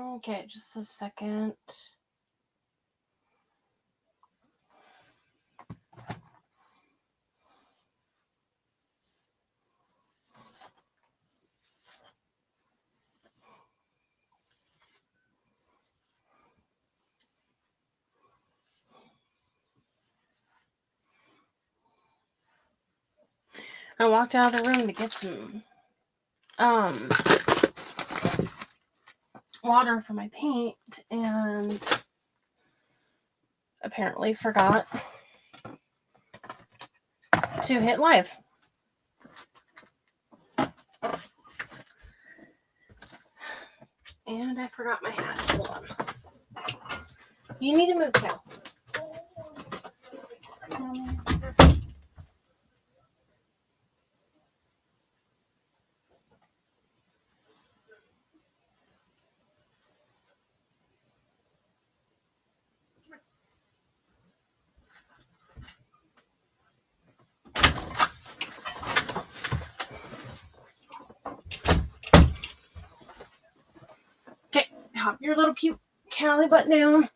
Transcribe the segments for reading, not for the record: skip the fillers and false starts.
Okay, just a second. I walked out of the room to get some water for my paint and apparently forgot to hit live. And I forgot my hat. Hold on. You need to move now. Okay, hop your little cute Callie butt down.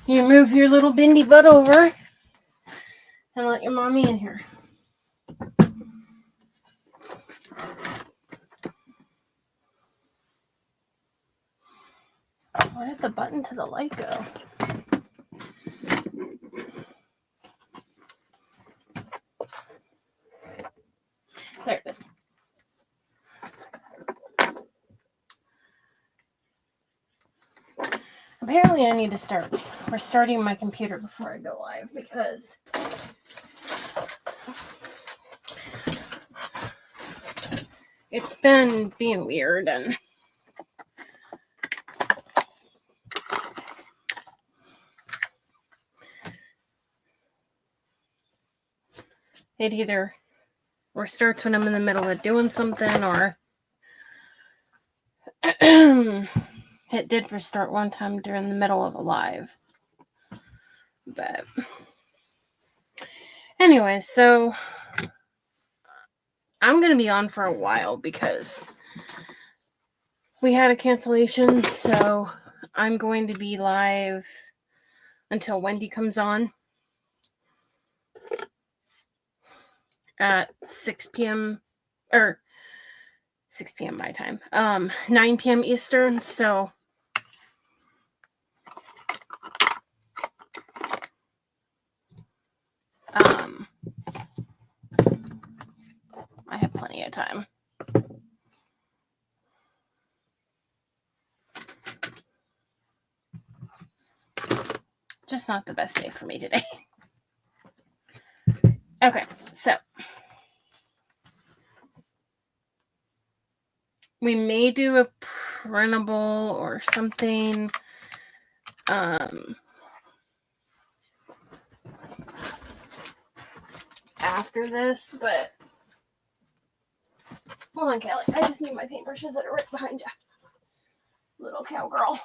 You move your little bendy butt over and let your mommy in here. Where did the button to the light go? There it is. Apparently I need to start restarting my computer before I go live because it's been being weird and it either restarts when I'm in the middle of doing something or it did restart one time during the middle of a live. But anyway, so I'm going to be on for a while because we had a cancellation, so I'm going to be live until Wendy comes on at 6 p.m. or 6 p.m. my time, 9 p.m. Eastern, so I have plenty of time. Just not the best day for me today. Okay, so we may do a printable or something. After this, but hold on, Callie. I just need my paintbrushes that are right behind you. Little cowgirl.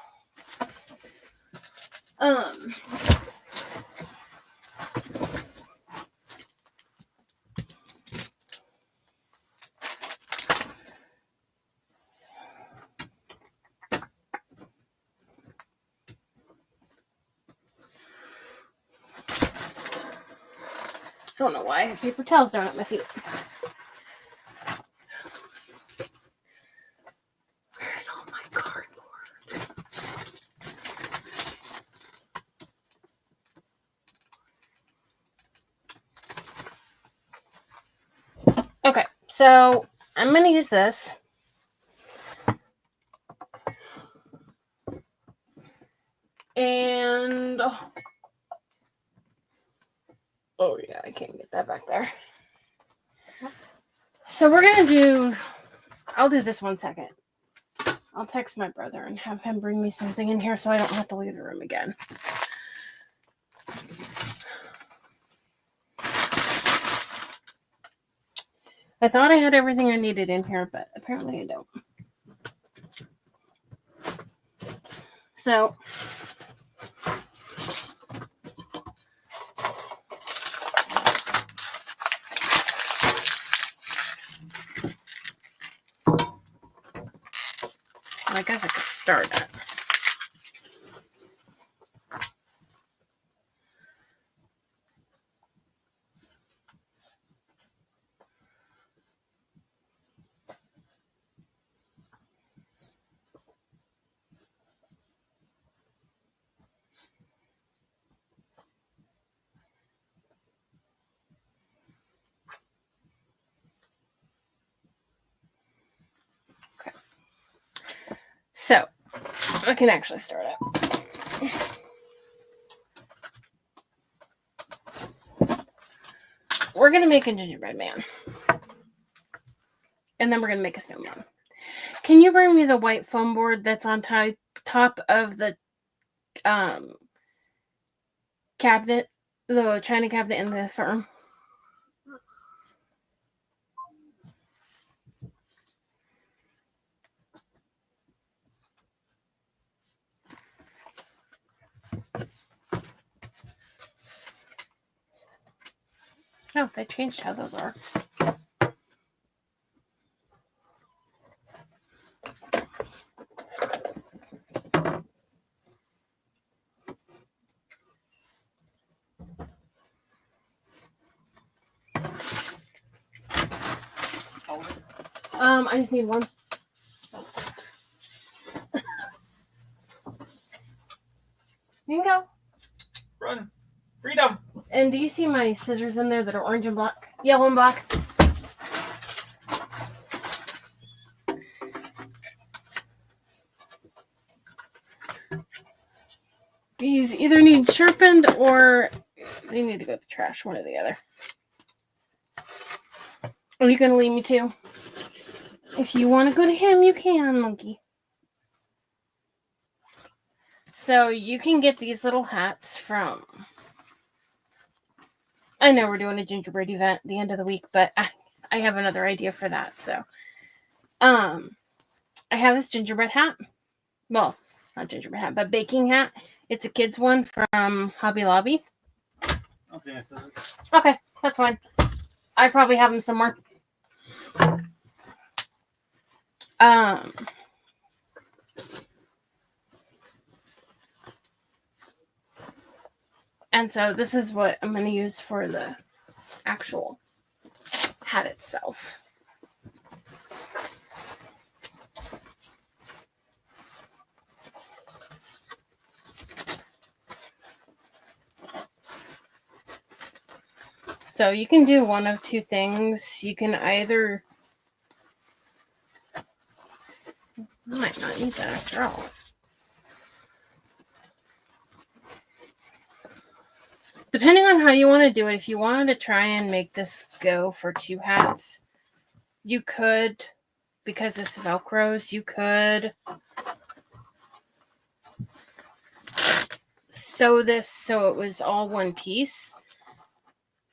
I don't know why I have paper towels down at my feet. Where's all my cardboard? Okay, so I'm going to use this. And oh yeah, I can't get that back there. So we're going to do, I'll do this 1 second. I'll text my brother and have him bring me something in here so I don't have to leave the room again. I thought I had everything I needed in here, but apparently I don't. So I guess I could start it. Okay. So, I can actually start it. We're going to make a gingerbread man. And then we're going to make a snowman. Can you bring me the white foam board that's on top of the cabinet, the china cabinet in the firm? No, they changed how those are. I just need one. You can go. Run. Freedom. And do you see my scissors in there that are orange and black? Yellow and black? These either need sharpened or they need to go to the trash, one or the other. Are you going to leave me too? If you want to go to him, you can, monkey. So you can get these little hats from... I know we're doing a gingerbread event at the end of the week, but I have another idea for that. So, I have this gingerbread hat. Well, not gingerbread hat, but baking hat. It's a kid's one from Hobby Lobby. I'll take my scissors. Okay, that's fine. I probably have them somewhere. And so this is what I'm going to use for the actual hat itself. So you can do one of two things. You can either... I might not need that after all. Depending on how you want to do it, if you wanted to try and make this go for two hats, you could, because this Velcros, you could sew this so it was all one piece.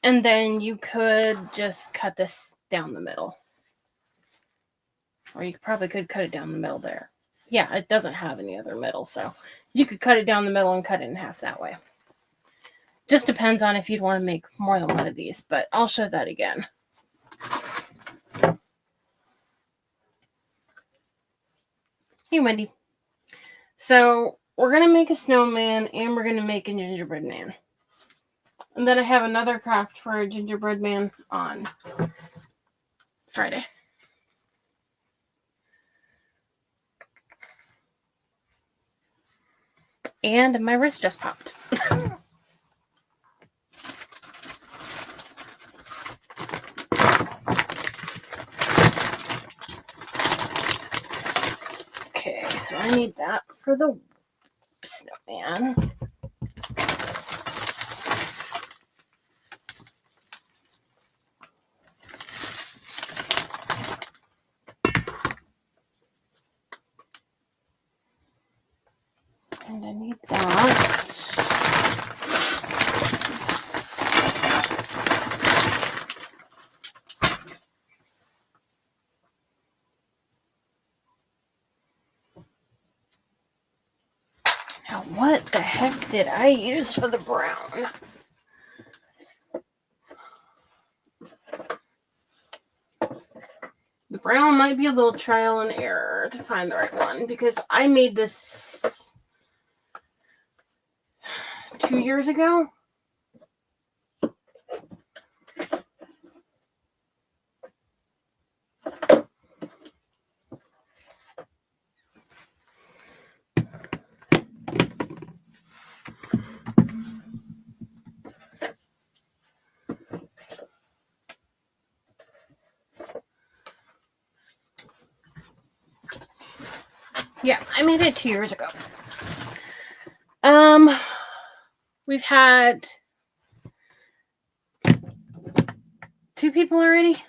And then you could just cut this down the middle. Or you probably could cut it down the middle there. Yeah, it doesn't have any other middle, so you could cut it down the middle and cut it in half that way. Just depends on if you'd want to make more than one of these, but I'll show that again. Hey, Wendy. So we're going to make a snowman and we're going to make a gingerbread man. And then I have another craft for a gingerbread man on Friday. And my wrist just popped. Okay, so I need that for the snowman. And I need that. Now, what the heck did I use for the brown? The brown might be a little trial and error to find the right one because I made this 2 years ago. Yeah, I made it 2 years ago. We've had 2 people already.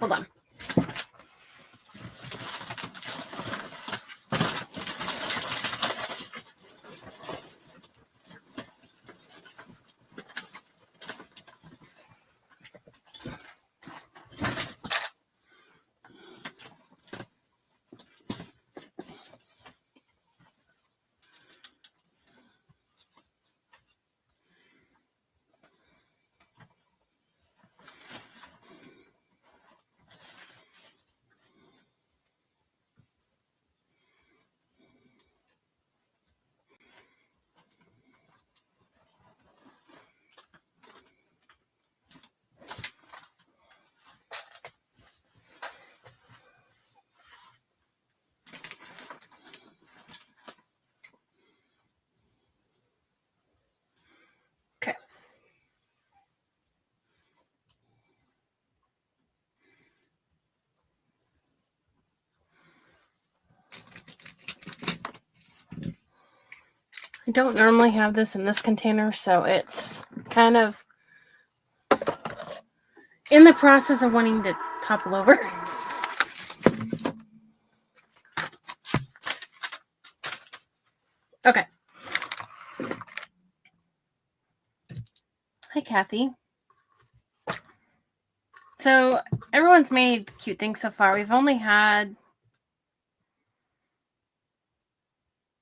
Hold on. Okay. I don't normally have this in this container, so it's kind of in the process of wanting to topple over. Okay. Hi, Kathy. So everyone's made cute things so far. We've only had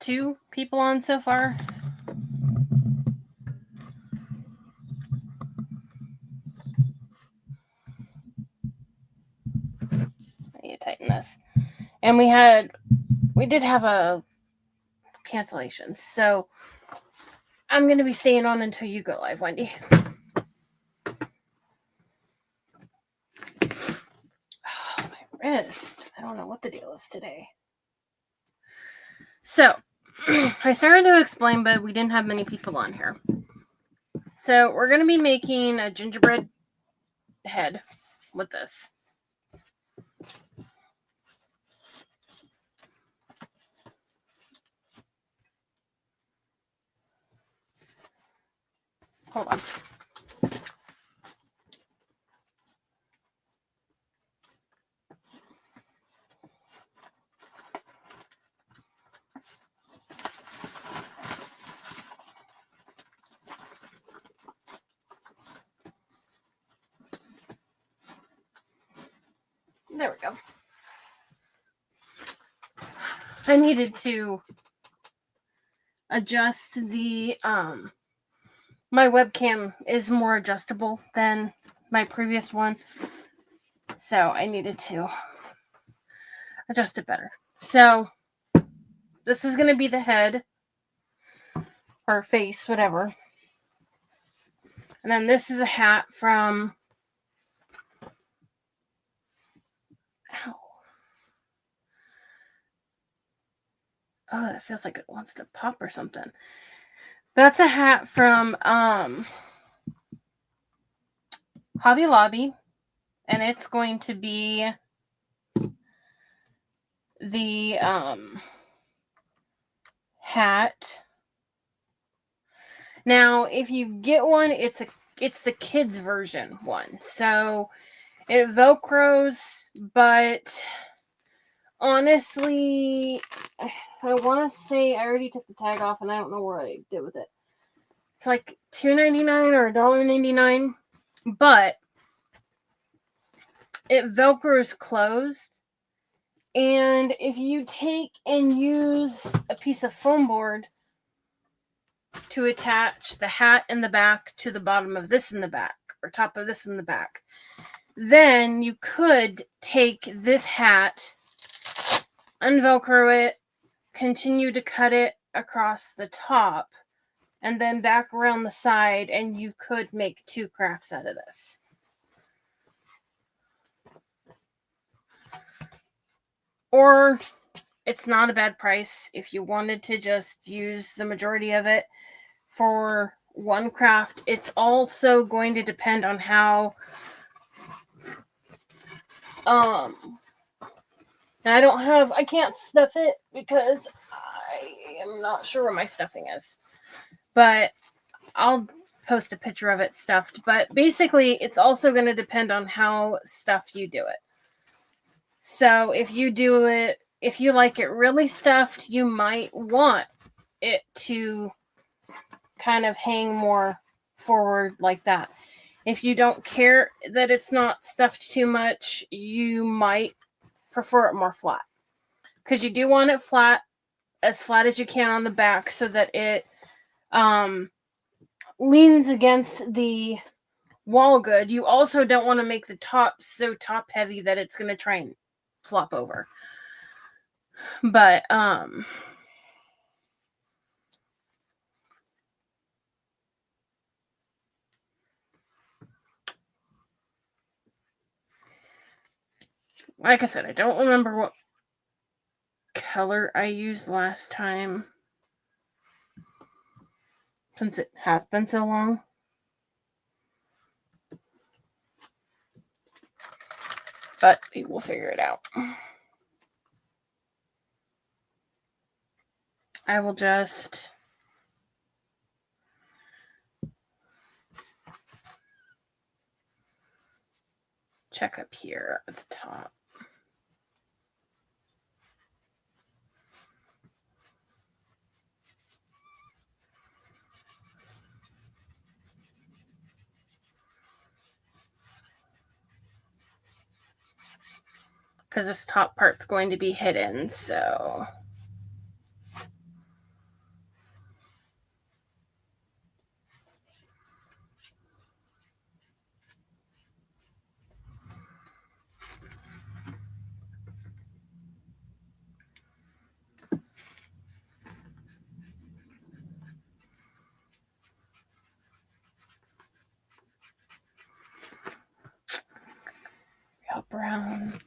2 people on so far. I need to tighten this. And we did have a cancellation. So I'm going to be staying on until you go live, Wendy. Oh, my wrist. I don't know what the deal is today. So I started to explain, but we didn't have many people on here. So we're going to be making a gingerbread head with this. Hold on. There we go. I needed to adjust the my webcam is more adjustable than my previous one, so I needed to adjust it better. So this is going to be the head or face, whatever, and then this is a hat from oh, that feels like it wants to pop or something. That's a hat from Hobby Lobby, and it's going to be the hat. Now, if you get one, it's the kids version one. So it velcros, but honestly, I want to say I already took the tag off and I don't know what I did with it. It's like $2.99 or $1.99, but it velcros closed. And if you take and use a piece of foam board to attach the hat in the back to the bottom of this in the back, or top of this in the back, then you could take this hat, unvelcro it, continue to cut it across the top, and then back around the side, and you could make 2 crafts out of this. Or it's not a bad price if you wanted to just use the majority of it for one craft. It's also going to depend on how I can't stuff it because I am not sure where my stuffing is, but I'll post a picture of it stuffed. But basically it's also going to depend on how stuffed you do it. So if you like it really stuffed, you might want it to kind of hang more forward like that. If you don't care that it's not stuffed too much, you might prefer it more flat, because you do want it flat, as flat as you can on the back, so that it leans against the wall good. You also don't want to make the top so top heavy that it's going to try and flop over. But like I said, I don't remember what color I used last time, since it has been so long. But we will figure it out. I will just check up here at the top. Because this top part's going to be hidden, so brown.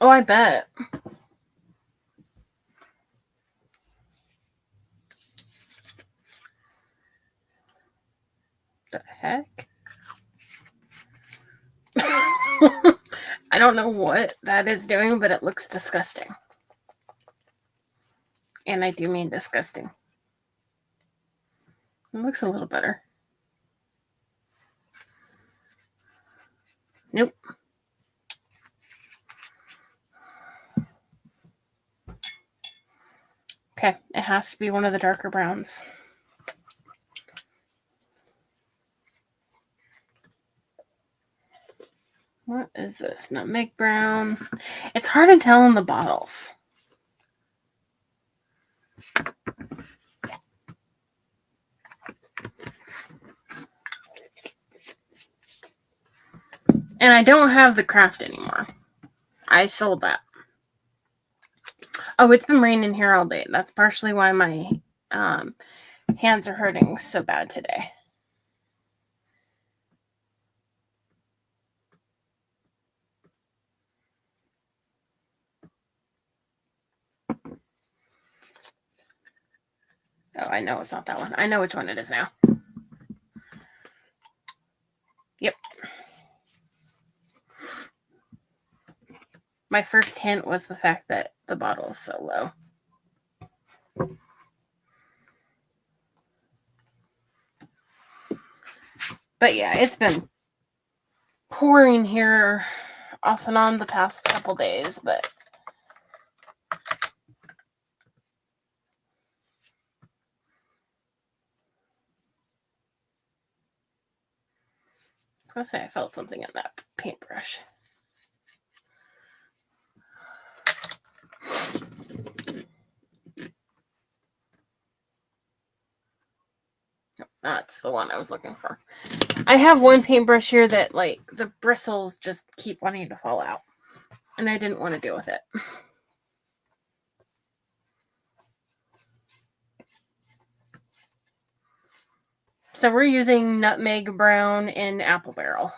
Oh, I bet. The heck? I don't know what that is doing, but it looks disgusting. And I do mean disgusting. It looks a little better. Nope. Okay, it has to be one of the darker browns. What is this? Nutmeg brown. It's hard to tell in the bottles. And I don't have the craft anymore. I sold that. Oh, it's been raining here all day. That's partially why my hands are hurting so bad today. Oh, I know it's not that one. I know which one it is now. Yep. My first hint was the fact that the bottle is so low. But yeah, it's been pouring here off and on the past couple days, but I was gonna say I felt something in that paintbrush. That's the one I was looking for. I have one paintbrush here that, like, the bristles just keep wanting to fall out. And I didn't want to deal with it. So we're using Nutmeg Brown and Apple Barrel.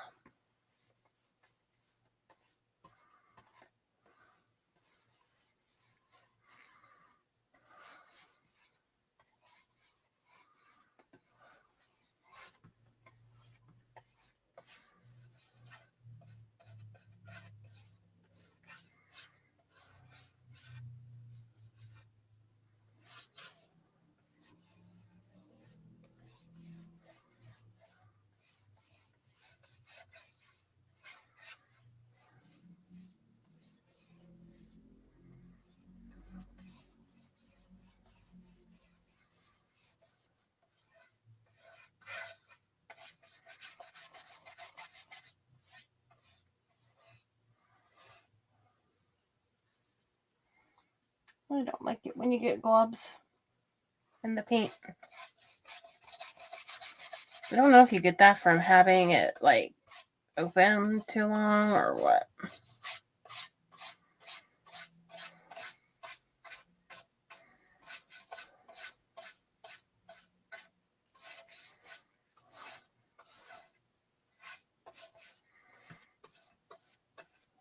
I don't like it when you get globs in the paint. I don't know if you get that from having it, like, open too long or what.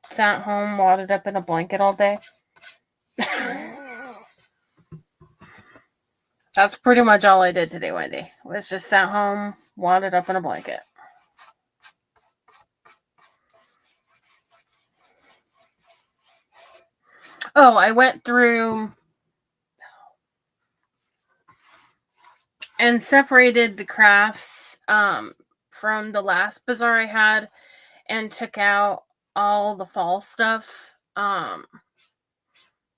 Sat home, wadded up in a blanket all day. That's pretty much all I did today, Wendy. Was just sat home, wadded up in a blanket. Oh, I went through and separated the crafts from the last bazaar I had and took out all the fall stuff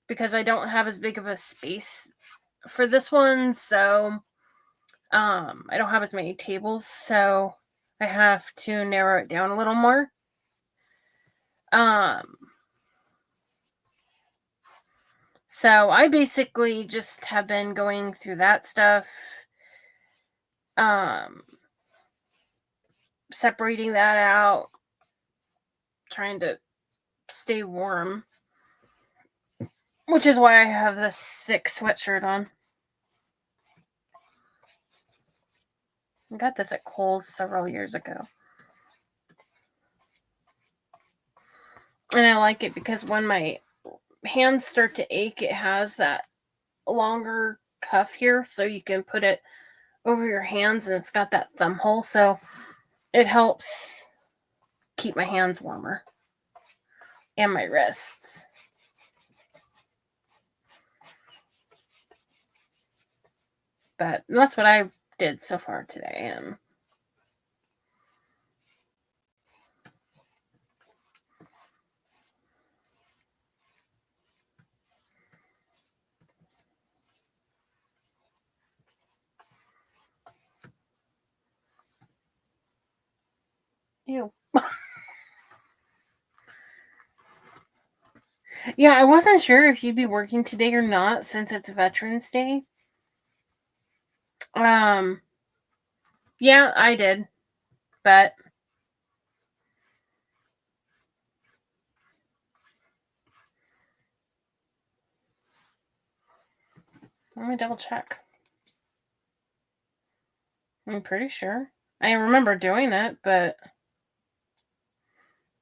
because I don't have as big of a space for this one, so I don't have as many tables, so I have to narrow it down a little more. So I basically just have been going through that stuff, separating that out, trying to stay warm, which is why I have this thick sweatshirt on. I got this at Kohl's several years ago. And I like it because when my hands start to ache, it has that longer cuff here, so you can put it over your hands, and it's got that thumb hole, so it helps keep my hands warmer and my wrists. But that's what I did so far today. Ew. Yeah, I wasn't sure if you'd be working today or not since it's Veterans Day. Yeah, I did. But let me double check. I'm pretty sure. I remember doing it, but...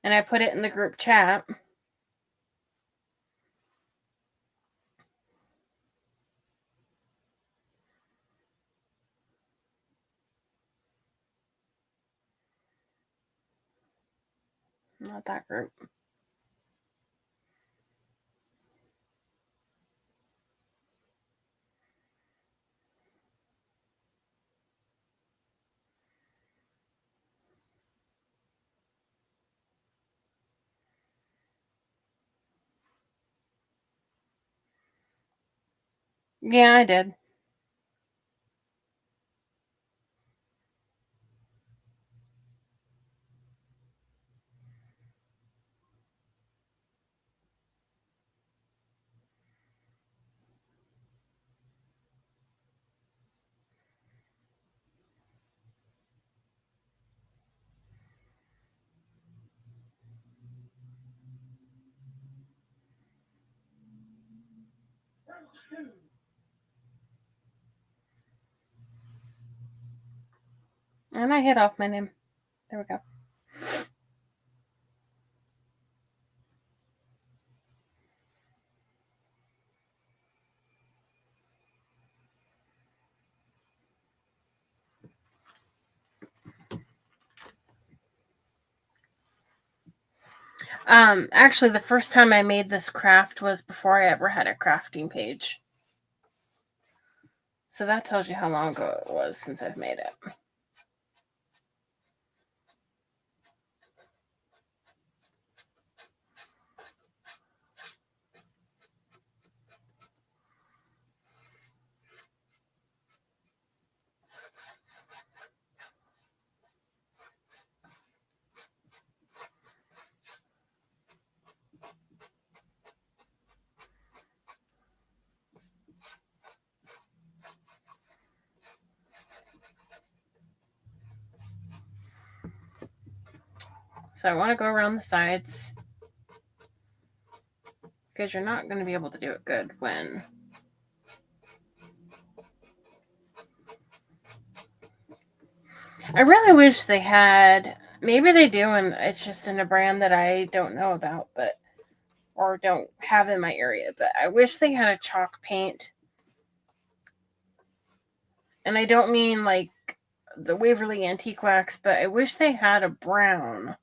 And I put it in the group chat. Not that group. Yeah, I did. And I hit off my name. There we go. Actually, the first time I made this craft was before I ever had a crafting page. So that tells you how long ago it was since I've made it. So I want to go around the sides because you're not going to be able to do it good when I really wish they had, maybe they do and it's just in a brand that I don't know about, but or don't have in my area, but I wish they had a chalk paint. And I don't mean like the Waverly Antique Wax, but I wish they had a brown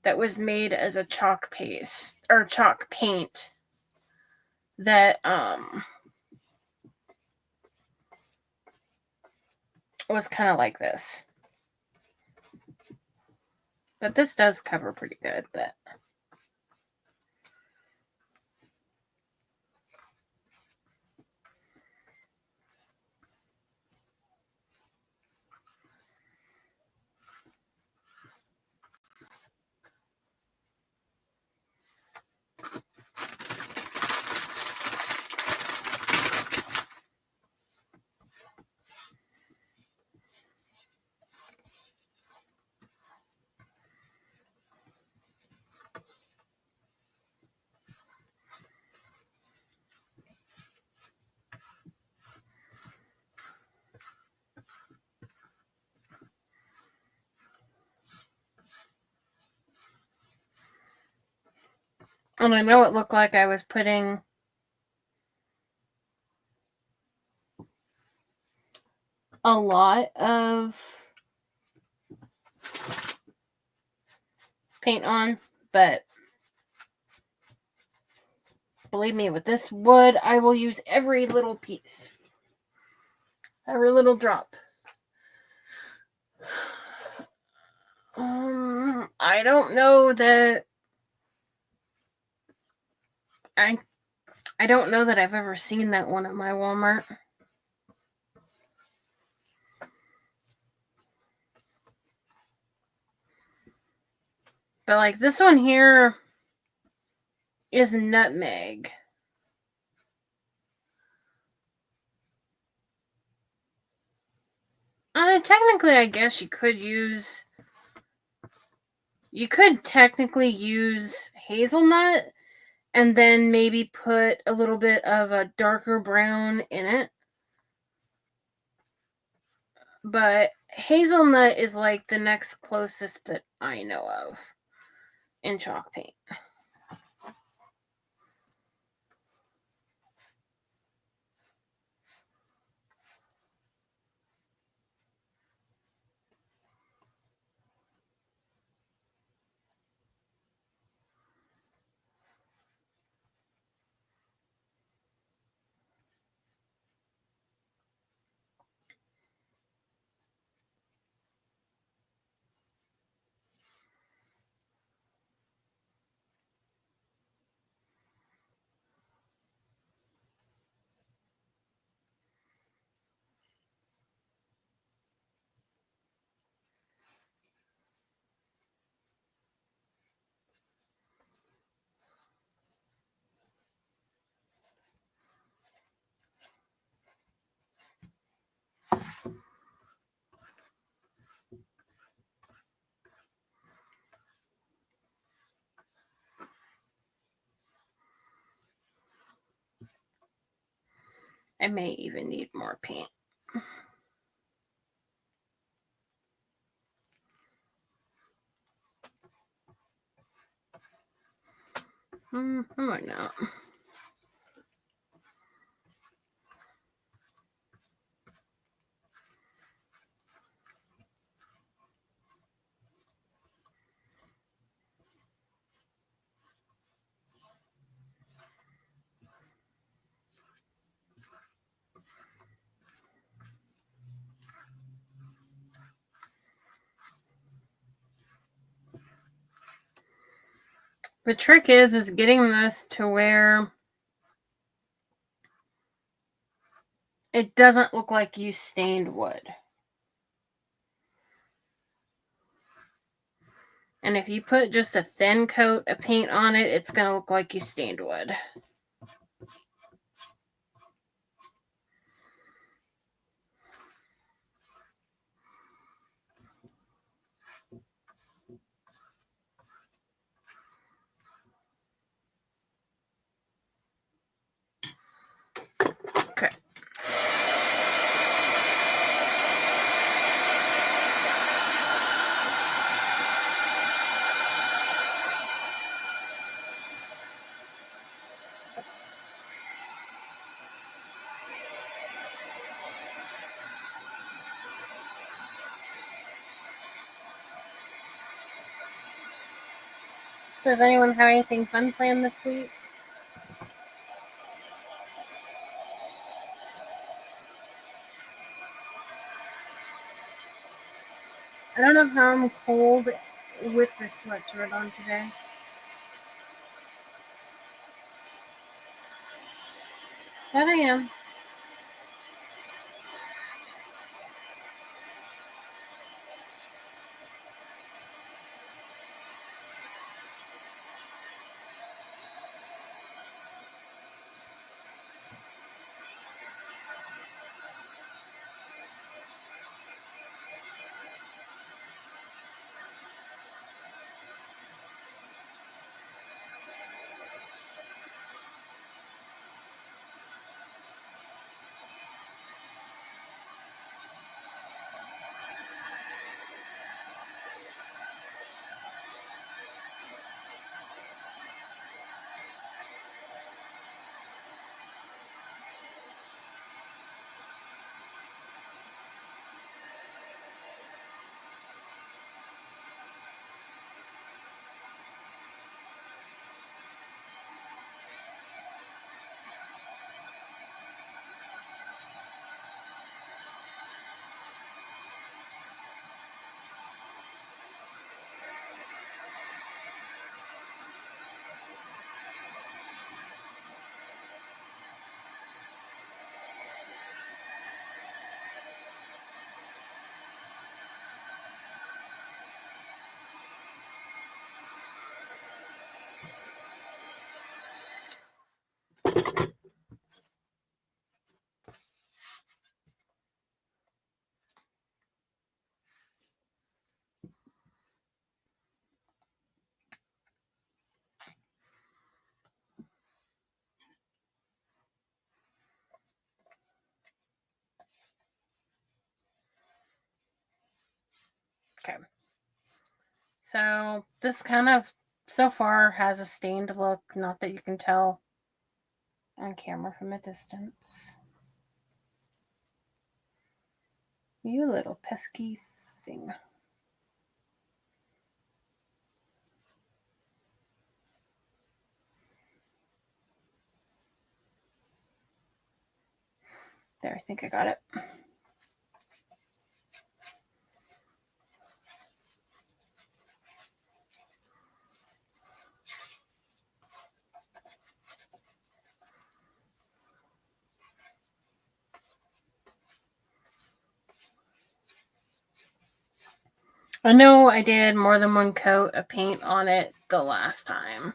that was made as a chalk paste or chalk paint that was kind of like this. But this does cover pretty good, but and I know it looked like I was putting a lot of paint on, but believe me, with this wood, I will use every little piece, every little drop. I don't know that I don't know that I've ever seen that one at my Walmart. But like this one here is nutmeg. Technically, I guess you could technically use hazelnut and then maybe put a little bit of a darker brown in it. But hazelnut is like the next closest that I know of in chalk paint. I may even need more paint. I might not. The trick is getting this to where it doesn't look like you stained wood. And if you put just a thin coat of paint on it, it's going to look like you stained wood. Okay. So does anyone have anything fun planned this week? I don't know how I'm cold with this sweatshirt on today. But I am. Okay. So this kind of, so far, has a stained look. Not that you can tell on camera from a distance. You little pesky thing. There, I think I got it. I know I did more than one coat of paint on it the last time.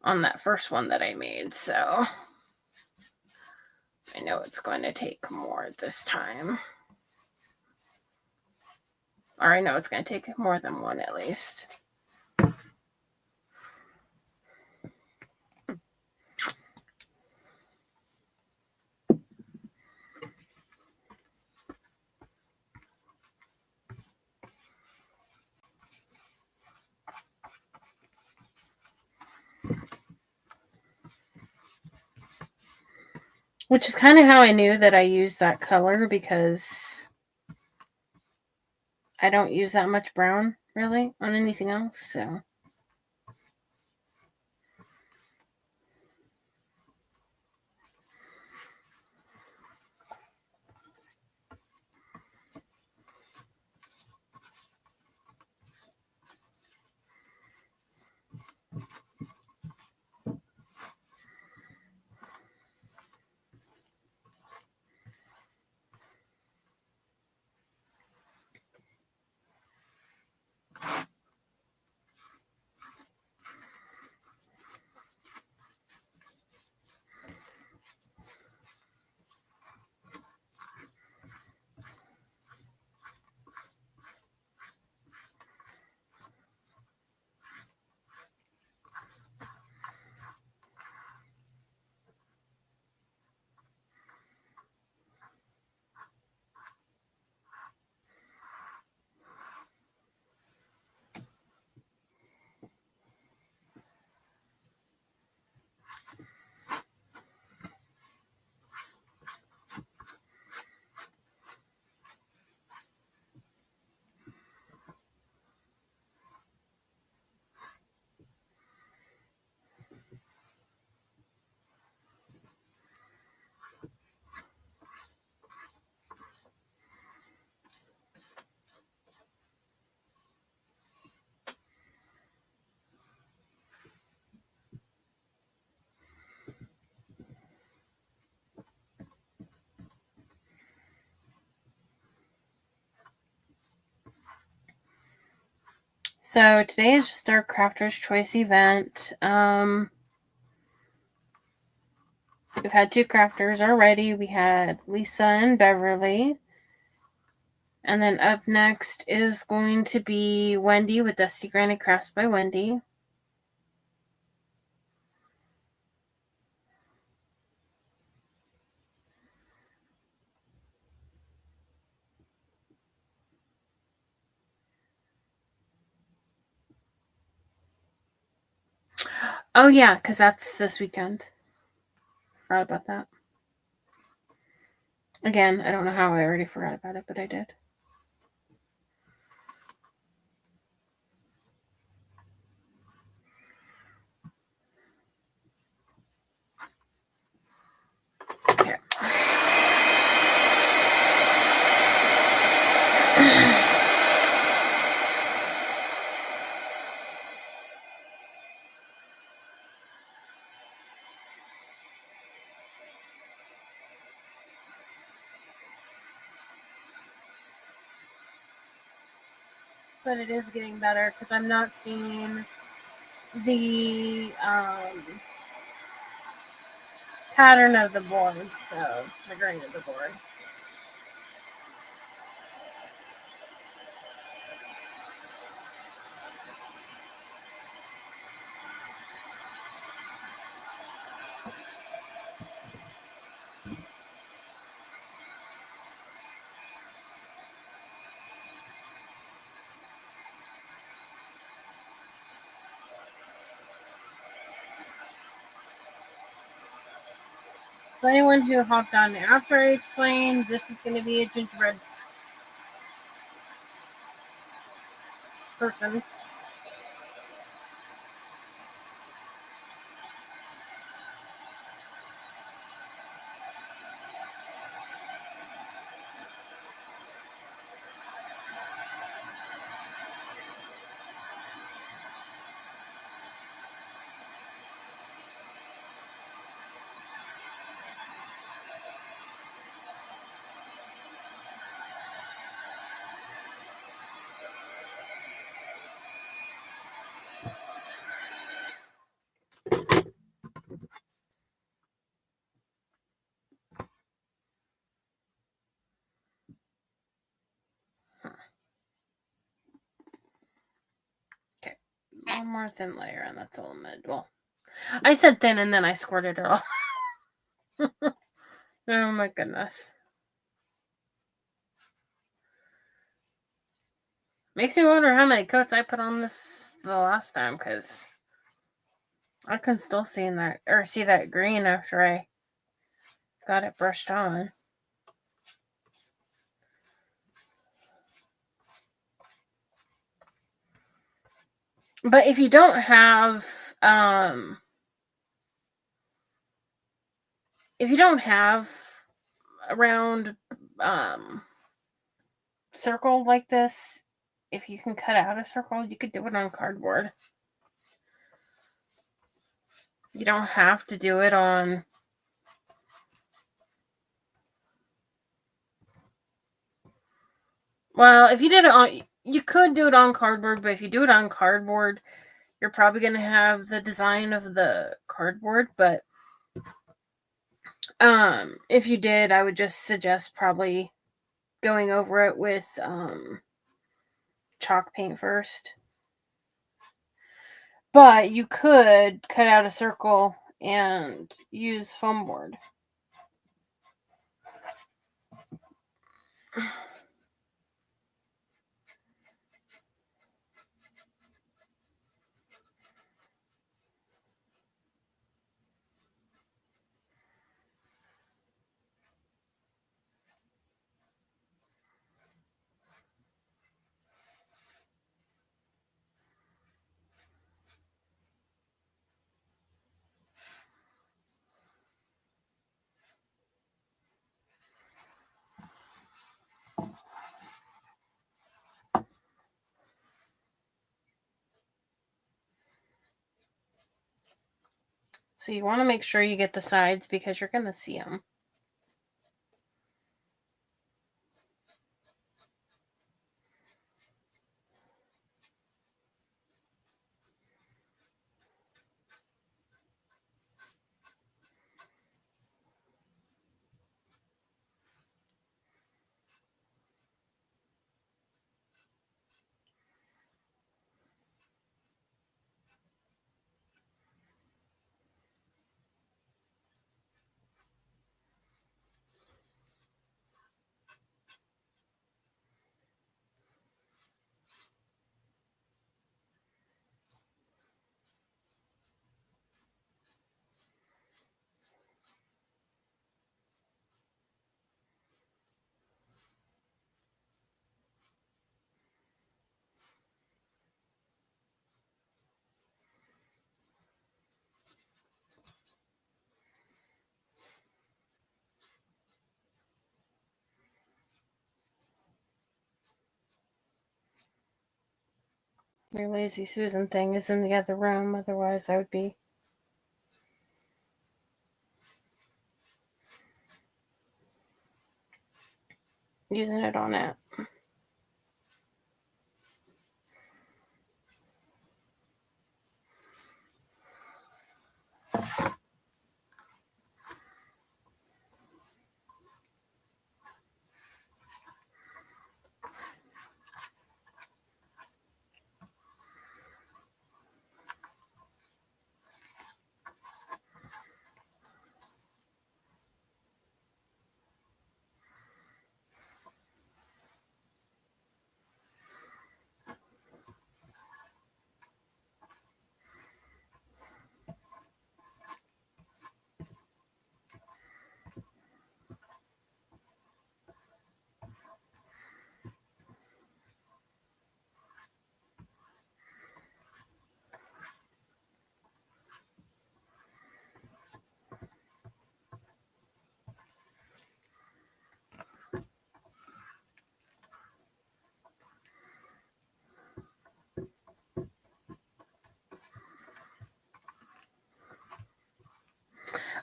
On that first one that I made, so I know it's going to take more this time. Or I know it's going to take more than one at least. Which is kind of how I knew that I used that color, because I don't use that much brown, really, on anything else, so. So today is just our Crafter's Choice event. We've had 2 crafters already. We had Lisa and Beverly. And then up next is going to be Wendy with Dusty Granite Crafts by Wendy. Oh yeah, because that's this weekend. Forgot about that. Again, I don't know how I already forgot about it, but I did. Okay. But it is getting better because I'm not seeing the pattern of the board, so the grain of the board. So anyone who hopped on after I explained, this is going to be a gingerbread person. Okay, one more thin layer, and that's all mid. Well, I said thin, and then I squirted it all. Oh my goodness. Makes me wonder how many coats I put on this the last time, because I can still see that green after I got it brushed on. But if you don't have a round circle like this, if you can cut out a circle, you could do it on cardboard. You don't have to do it on if you did it on, you could do it on cardboard, but if you do it on cardboard, you're probably going to have the design of the cardboard, but if you did, I would just suggest probably going over it with chalk paint first. But you could cut out a circle and use foam board. So you want to make sure you get the sides because you're going to see them. Your Lazy Susan thing is in the other room, otherwise I would be using it on it.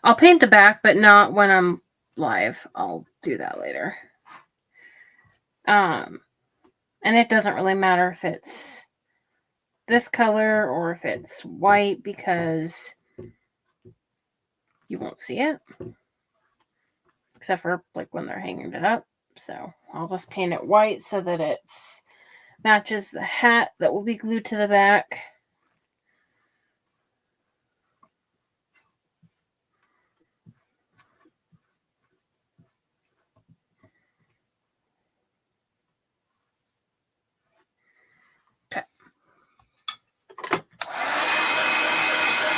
I'll paint the back, but not when I'm live. I'll do that later. And it doesn't really matter if it's this color or if it's white because you won't see it. Except for like when they're hanging it up. So I'll just paint it white so that it matches the hat that will be glued to the back.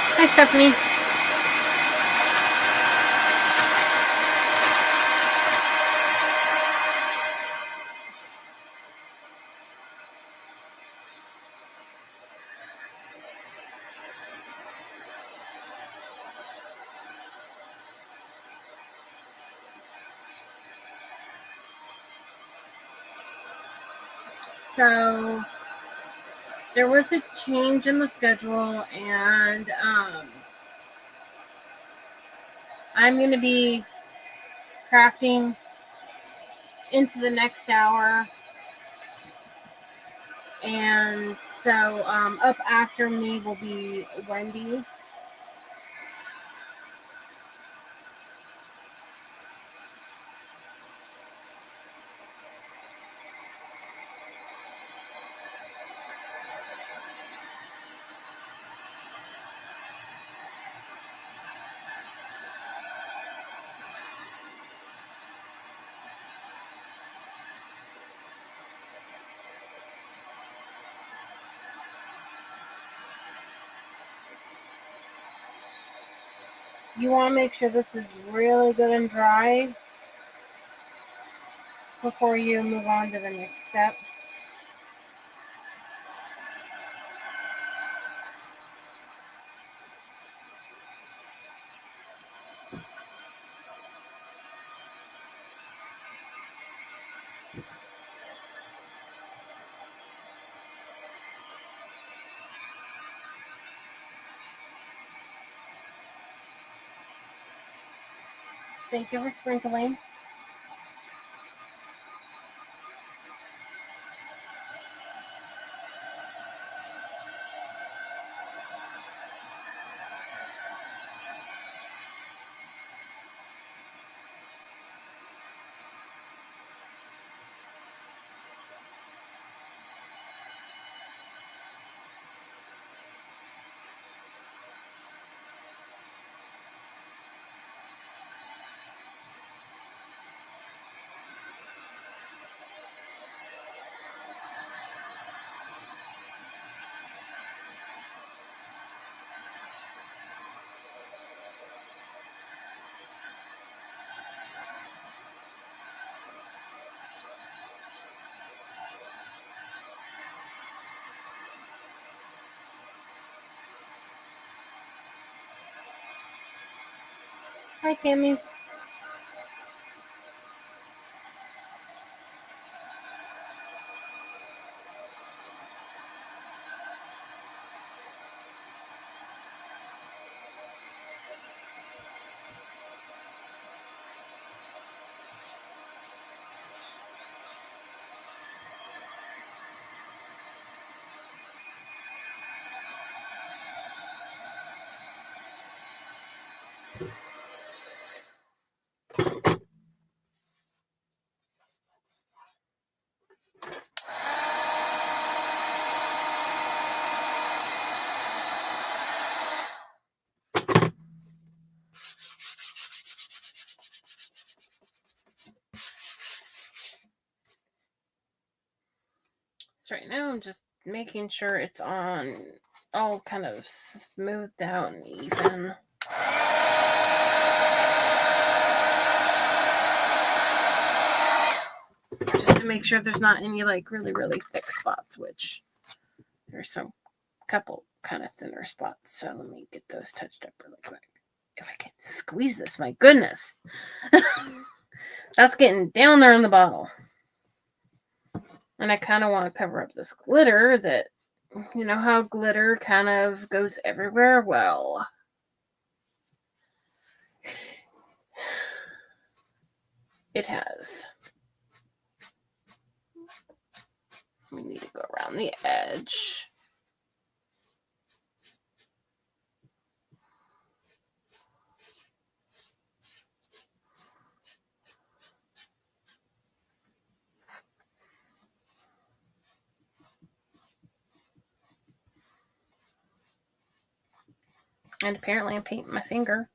Hi, Stephanie. So there was a change in the schedule, and I'm going to be crafting into the next hour. And so up after me will be Wendy. You want to make sure this is really good and dry before you move on to the next step. Thank you for sprinkling. Hi, Tammy. So right now I'm just making sure it's on all kind of smoothed out and even. Just to make sure there's not any like really, really thick spots, which there's some couple kind of thinner spots. So let me get those touched up really quick. If I can squeeze this, my goodness. That's getting down there in the bottle. And I kind of want to cover up this glitter that, you know how glitter kind of goes everywhere? Well, it has. We need to go around the edge. And apparently I'm painting my finger.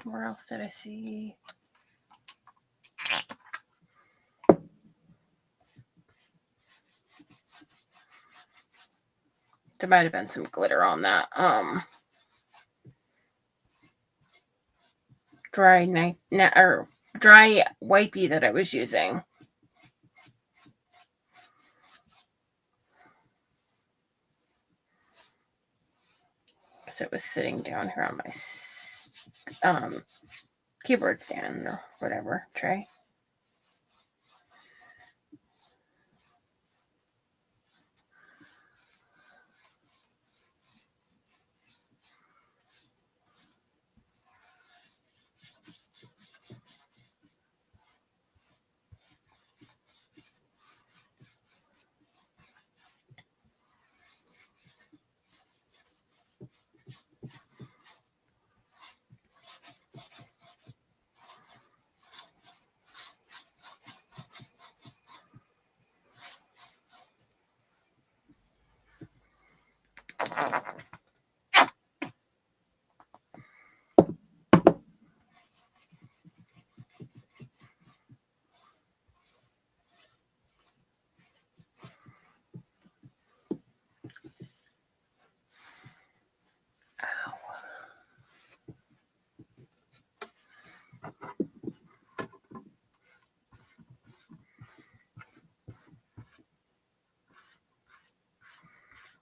Where else did I see? There might have been some glitter on that dry wipey that I was using. guess it was sitting down here on my keyboard stand or whatever tray.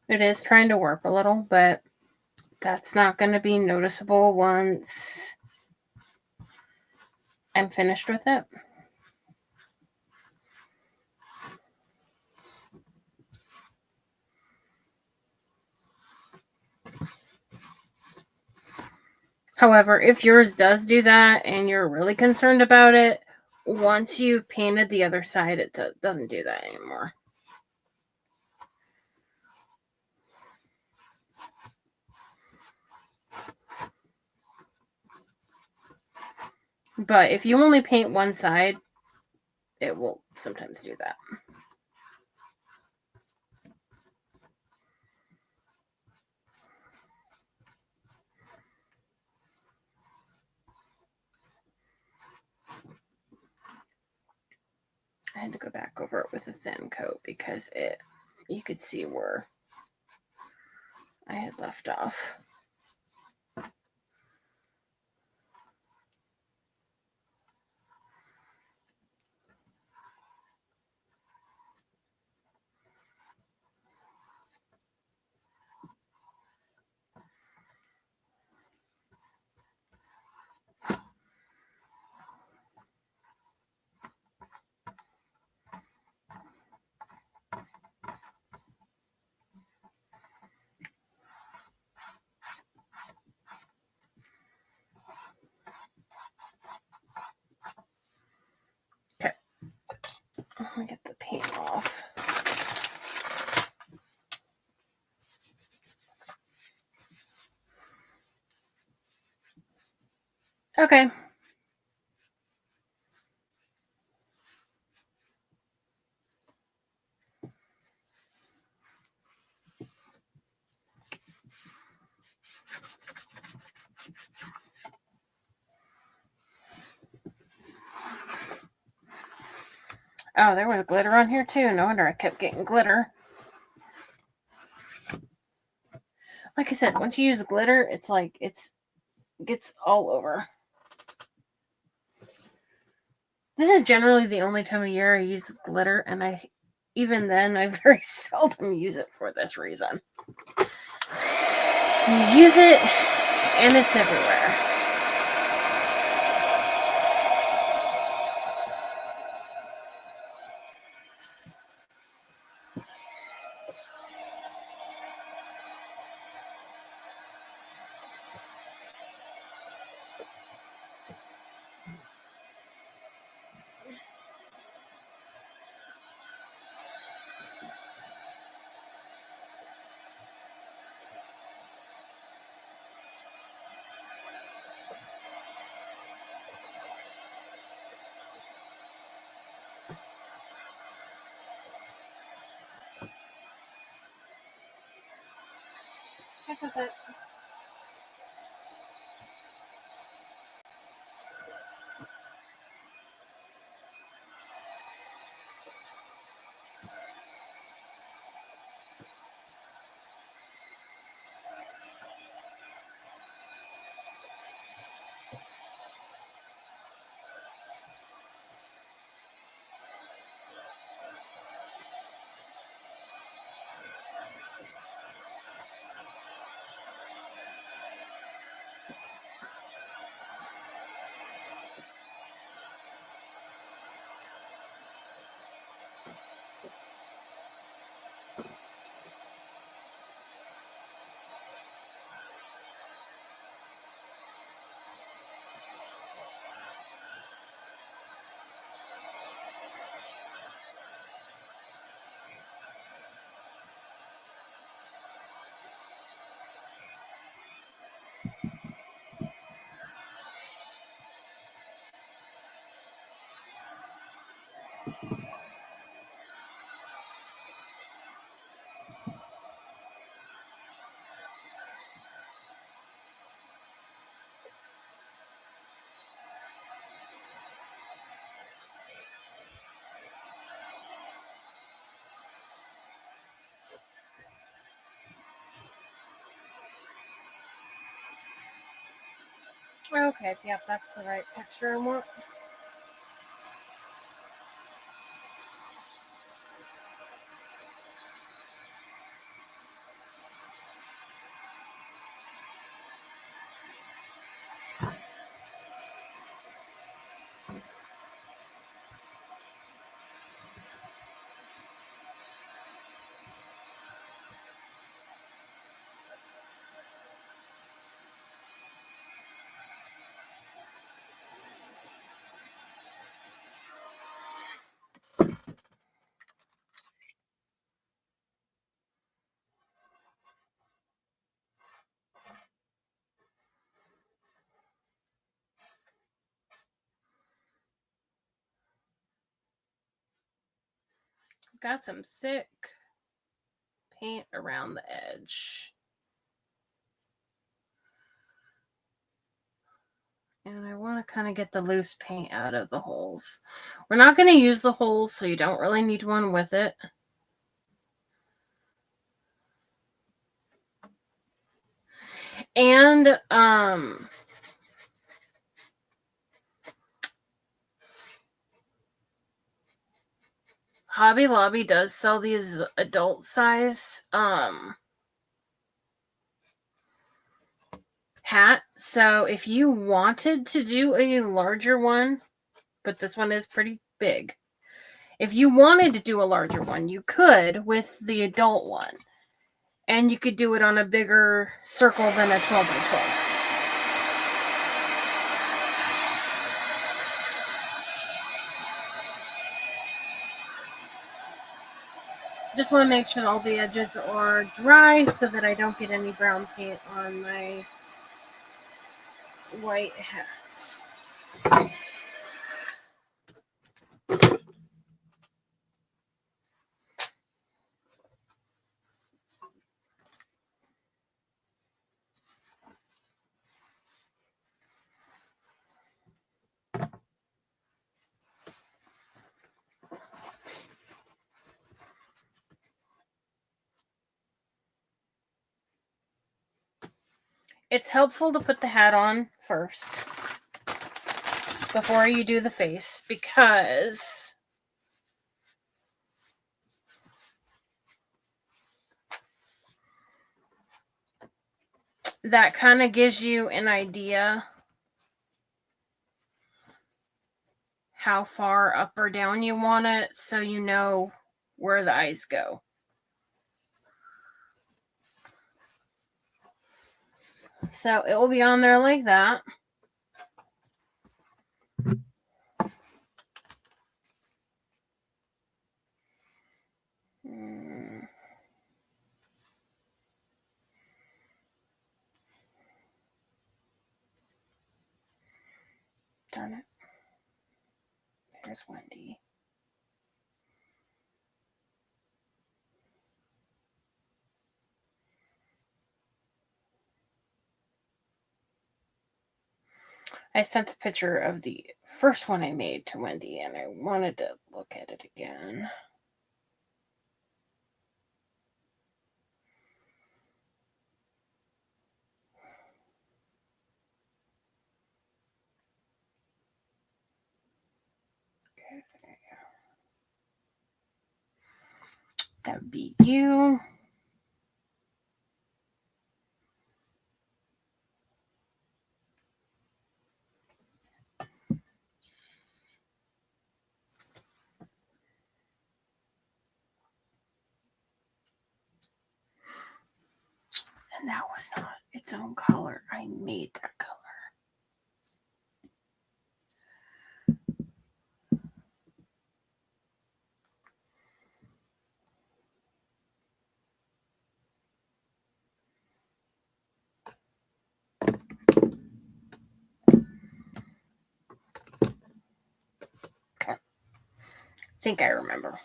It is trying to warp a little, but that's not going to be noticeable once I'm finished with it. However, if yours does do that and you're really concerned about it, once you've painted the other side, it doesn't do that anymore. But if you only paint one side, it will sometimes do that. I had to go back over it with a thin coat because you could see where I had left off. Okay. Let me get the paint off. Okay. Oh, there was glitter on here too. No wonder I kept getting glitter. Like I said, once you use glitter, it's like it gets all over. This is generally the only time of year I use glitter, and even then I very seldom use it for this reason. You use it, and it's everywhere. Heck with it. Okay, yep, that's the right texture I want. Got some thick paint around the edge. And I want to kind of get the loose paint out of the holes. We're not going to use the holes, so you don't really need one with it. And Hobby Lobby does sell these adult size hat. So if you wanted to do a larger one, but this one is pretty big. If you wanted to do a larger one, you could with the adult one. And you could do it on a bigger circle than a 12 by 12. Just want to make sure all the edges are dry so that I don't get any brown paint on my white hat. It's helpful to put the hat on first before you do the face because that kind of gives you an idea how far up or down you want it so you know where the eyes go. So it will be on there like that. Darn it. There's Wendy. I sent a picture of the first one I made to Wendy, and I wanted to look at it again. Okay. That would be you. And that was not its own color. I made that color. Okay. I think I remember.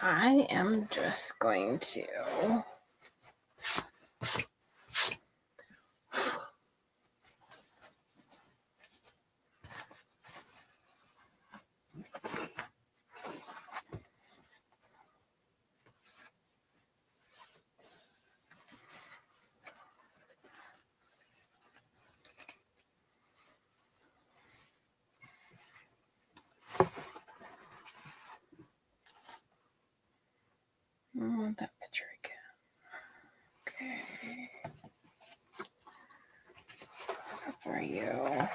I am just going to that picture again. Okay. Where are you?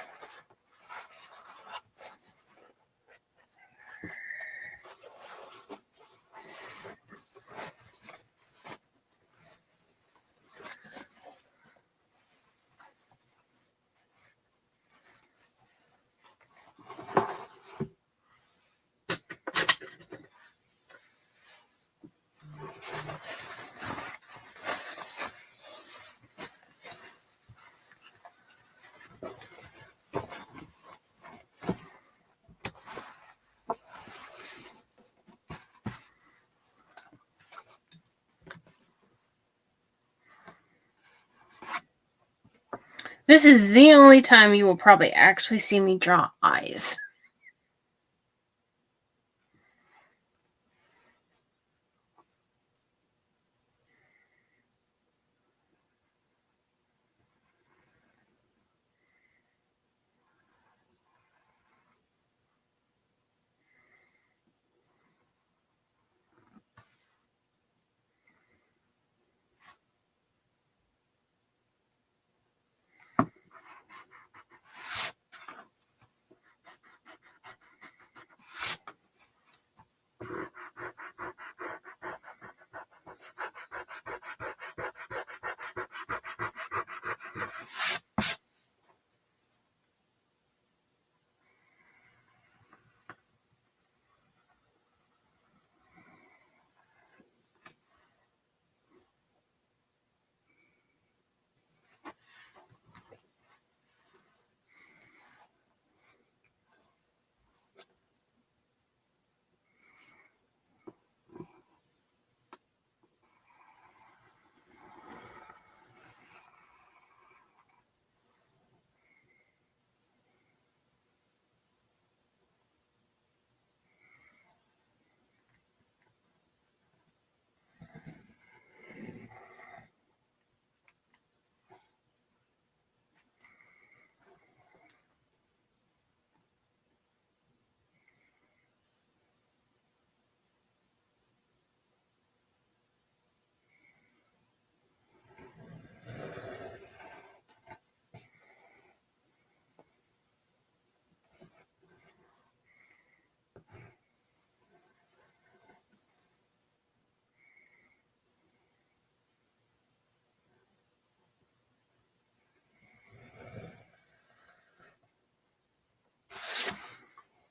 This is the only time you will probably actually see me draw eyes.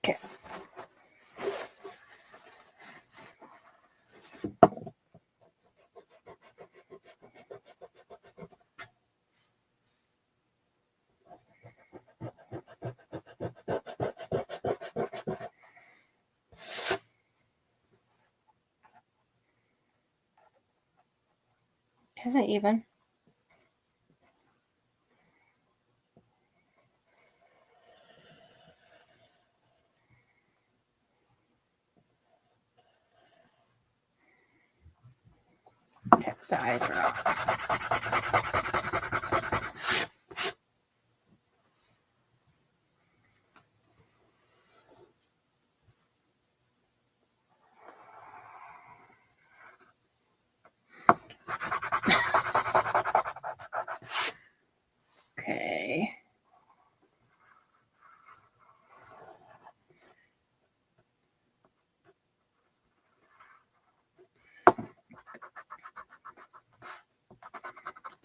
Okay. Kind of even. Okay, the eyes are up. Okay.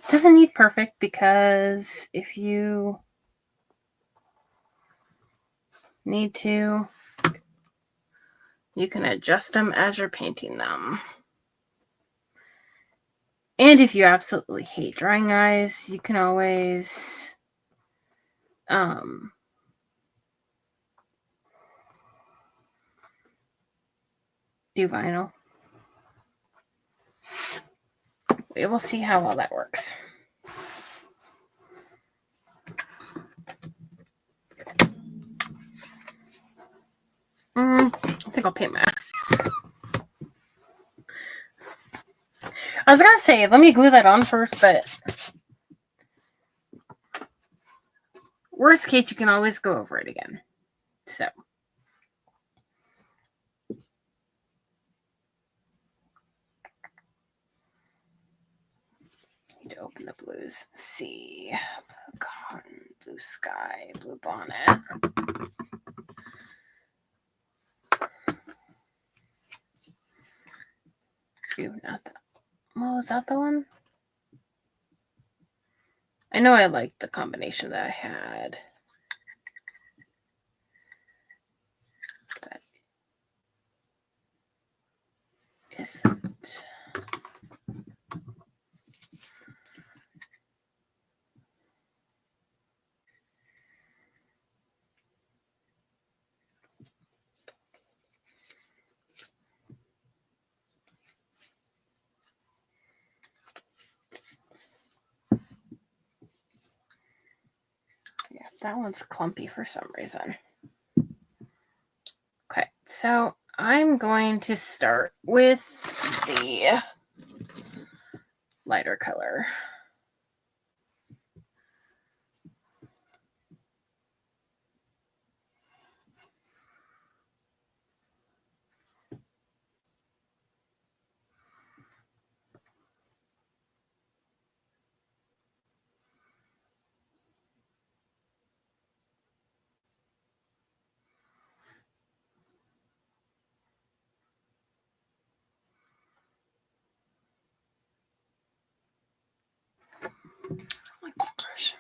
Doesn't need perfect because if you need to, you can adjust them as you're painting them. And if you absolutely hate drawing eyes, you can always do vinyl. We will see how well that works. I think I'll paint my eyes. I was gonna say, let me glue that on first, but worst case, you can always go over it again. So. Need to open the blues. Let's see. Blue cotton, blue sky, blue bonnet. Ooh, not that. Well, is that the one? I know I liked the combination that I had. That isn't. Yeah, that one's clumpy for some reason. Okay, so I'm going to start with the lighter color. Like that brush.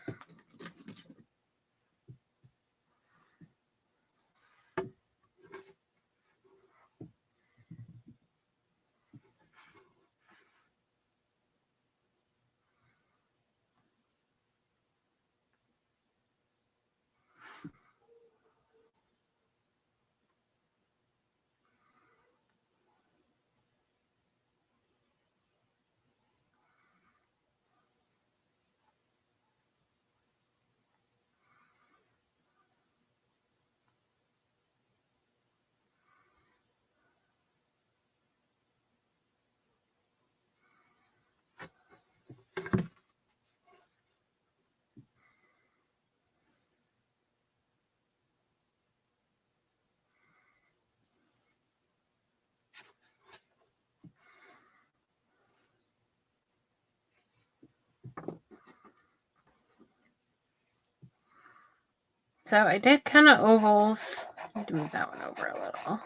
So I did kind of ovals. I need to move that one over a little.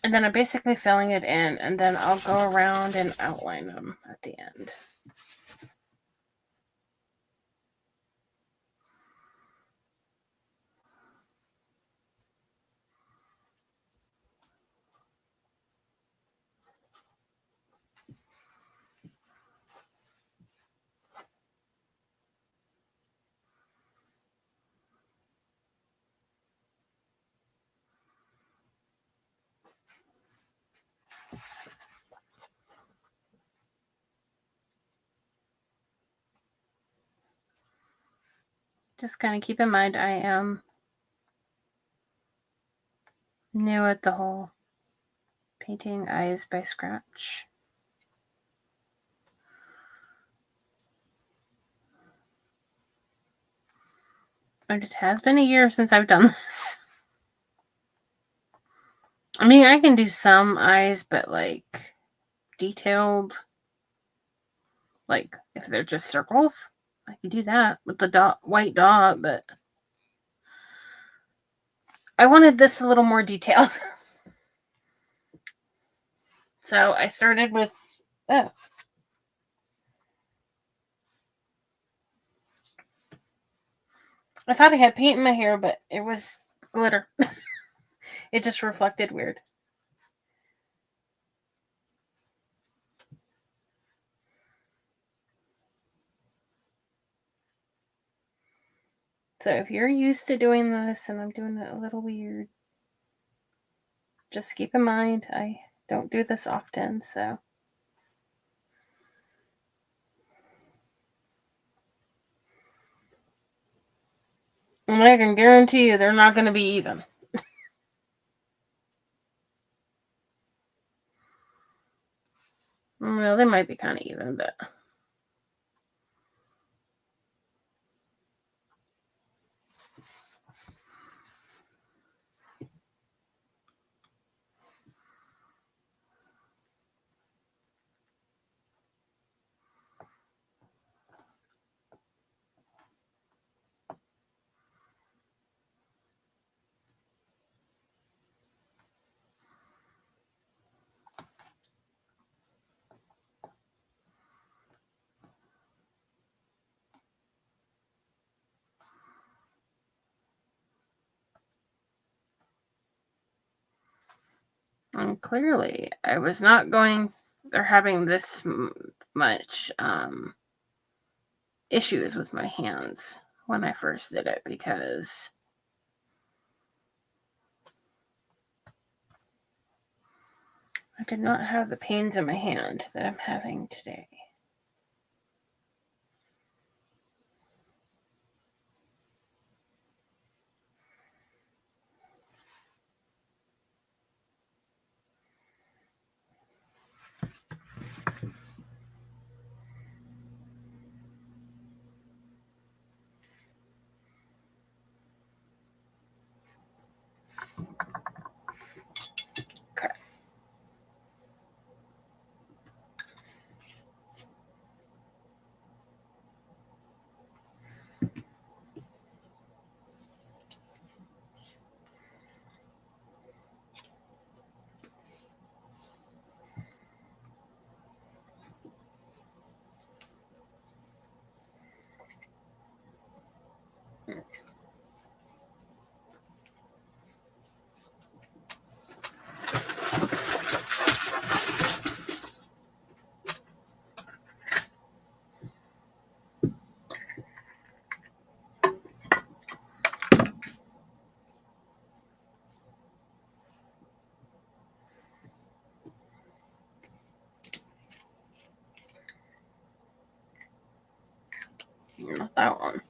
And then I'm basically filling it in, and then I'll go around and outline them at the end. Just kind of keep in mind I am new at the whole painting eyes by scratch. And it has been a year since I've done this. I mean, I can do some eyes, but like detailed, like if they're just circles, I can do that with the white dot, but I wanted this a little more detailed. So I started with, I thought I had paint in my hair, but it was glitter. It just reflected weird. So if you're used to doing this and I'm doing it a little weird, just keep in mind I don't do this often, so. And I can guarantee you they're not going to be even. Well, they might be kind of even, but. And clearly, I was not going or having this much issues with my hands when I first did it, because I did not have the pains in my hand that I'm having today. Not that one.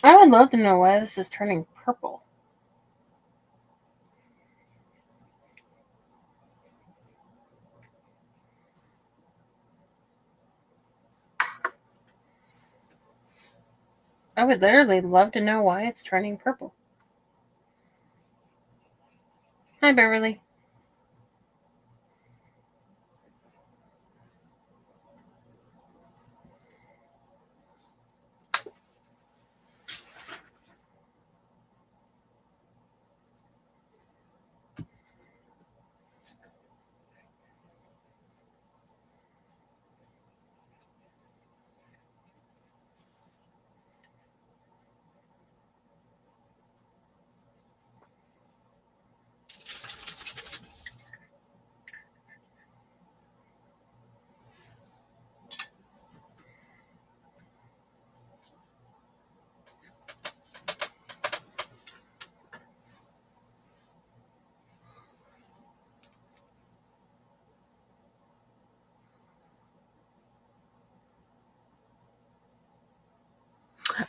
I would love to know why this is turning purple. I would literally love to know why it's turning purple. Hi, Beverly.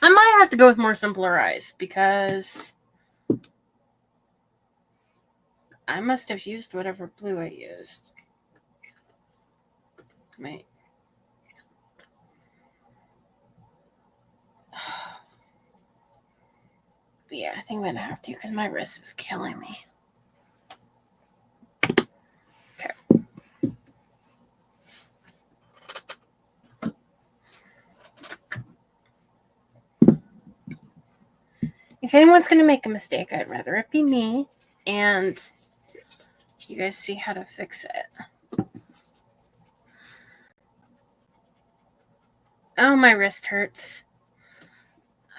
I might have to go with more simpler eyes because I must have used whatever blue I used. Wait. Yeah, I think I'm gonna have to because my wrist is killing me. Okay. If anyone's gonna make a mistake, I'd rather it be me and you guys see how to fix it. Oh, my wrist hurts.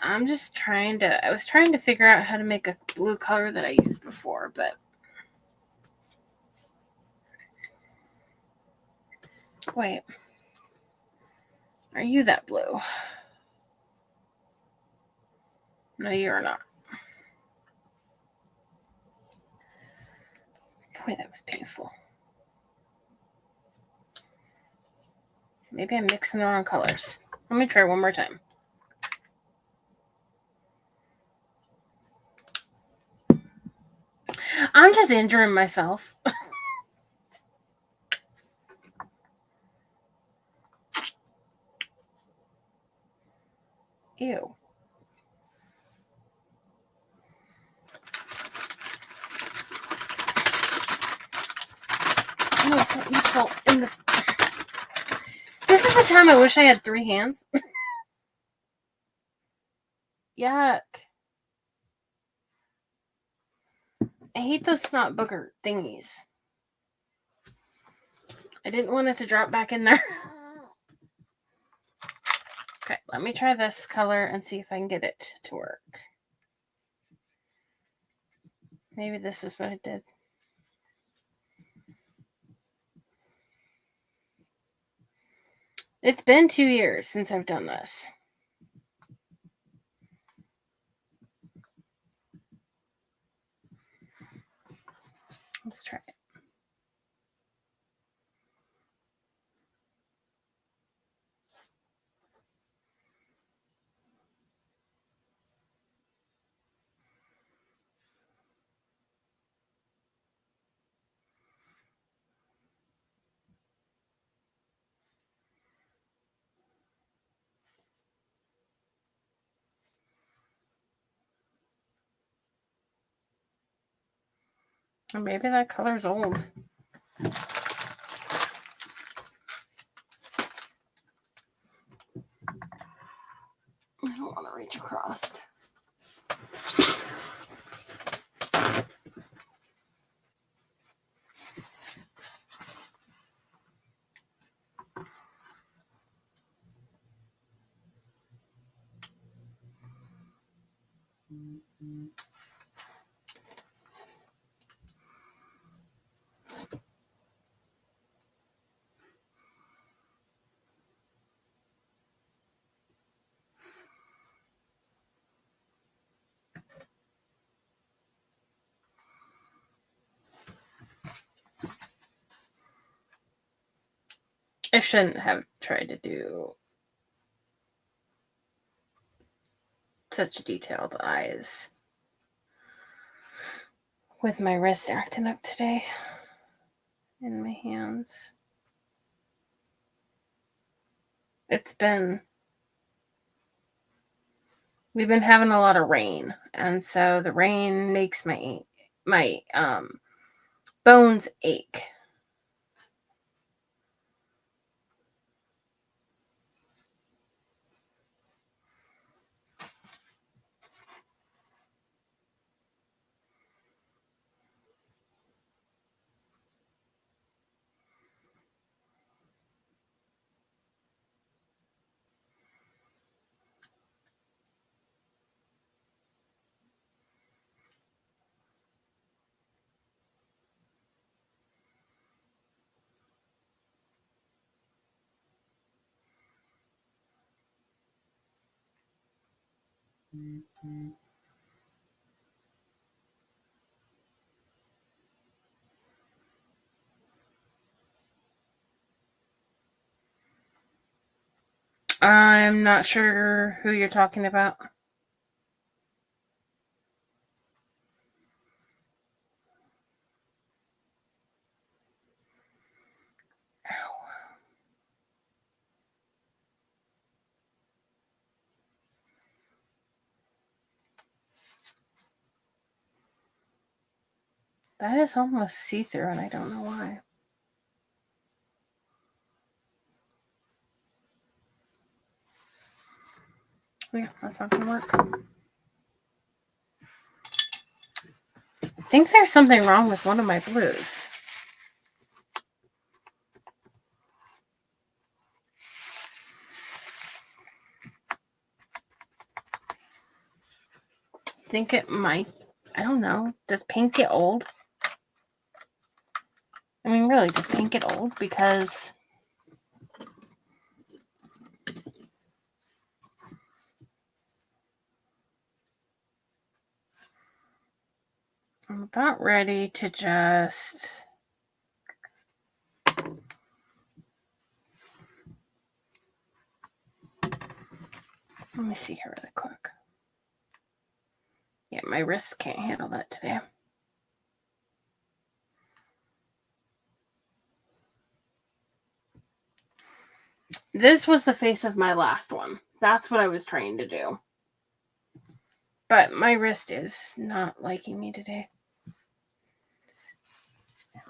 I was trying to figure out how to make a blue color that I used before, but wait. Are you that blue? No, you're not. Boy, that was painful. Maybe I'm mixing the wrong colors. Let me try one more time. I'm just injuring myself. Ew. No, don't you fall in the... This is the time I wish I had 3 hands. Yuck. I hate those snot booger thingies. I didn't want it to drop back in there. Okay, let me try this color and see if I can get it to work. Maybe this is what it did. It's been 2 years since I've done this. Let's try it. Or maybe that color's old. I don't want to reach across. I shouldn't have tried to do such detailed eyes. With my wrist acting up today. And my hands. We've been having a lot of rain. And so the rain makes my bones ache. I'm not sure who you're talking about. That is almost see-through, and I don't know why. Yeah, that's not going to work. I think there's something wrong with one of my blues. I think it might. I don't know. Does pink get old? I mean, really, does pink get old? Because I'm about ready to just... Let me see here really quick. Yeah, my wrist can't handle that today. This was the face of my last one. That's what I was trying to do. But my wrist is not liking me today.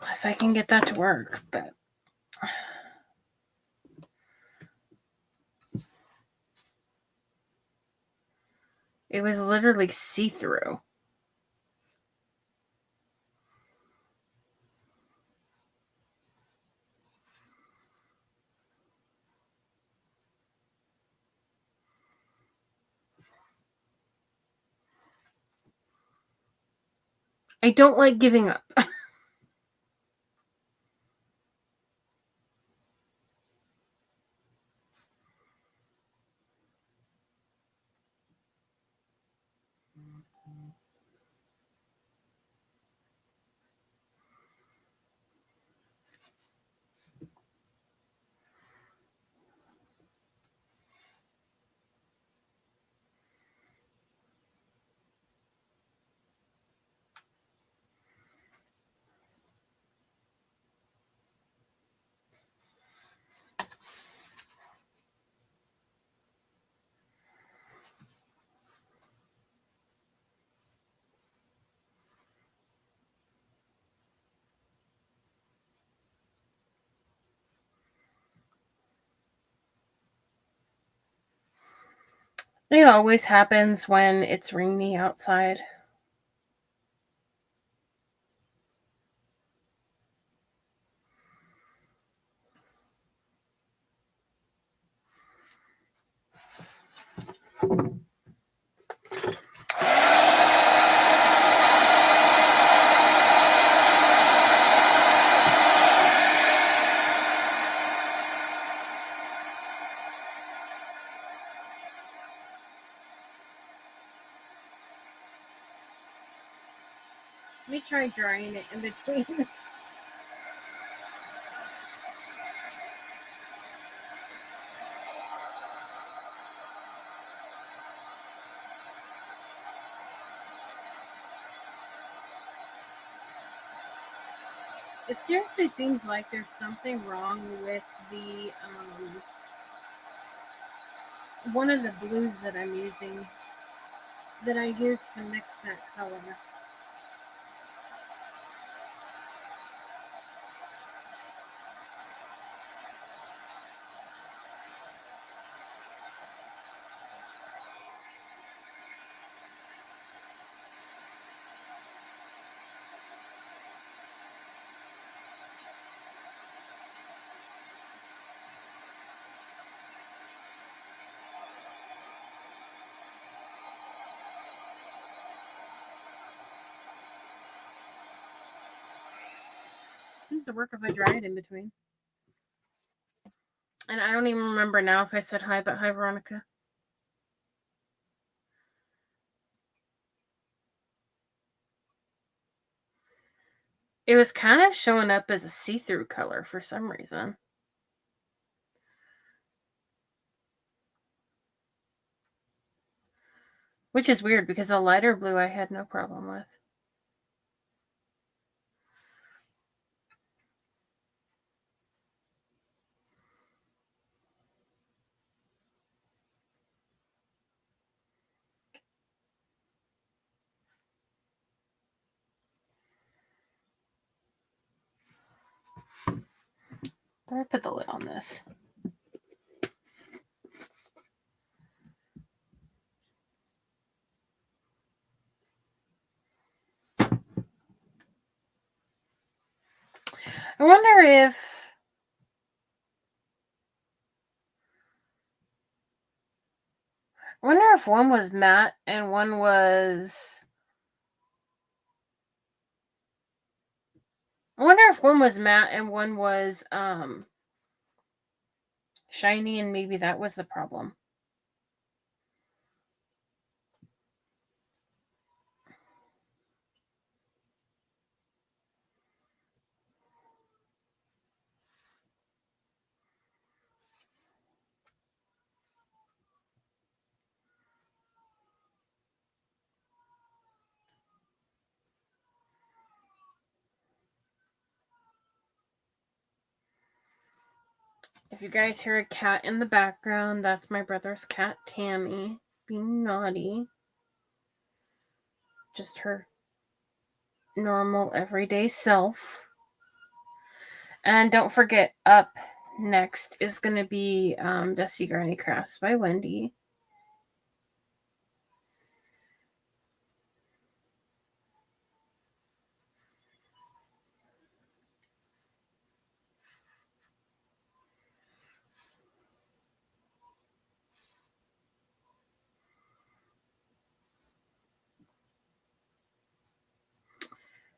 Unless I can get that to work, but... It was literally see-through. I don't like giving up. It always happens when it's rainy outside. We tried drying it in between. It seriously seems like there's something wrong with the one of the blues that I'm using that I use to mix that color. Seems to work if I dry it in between. And I don't even remember now if I said hi, but hi, Veronica. It was kind of showing up as a see-through color for some reason. Which is weird because the lighter blue I had no problem with. But I put the lid on this. I wonder if one was matte and one was... I wonder if one was matte and one was shiny, and maybe that was the problem. If you guys hear a cat in the background, that's my brother's cat, Tammy, being naughty. Just her normal, everyday self. And don't forget, up next is going to be Dusty Granny Crafts by Wendy.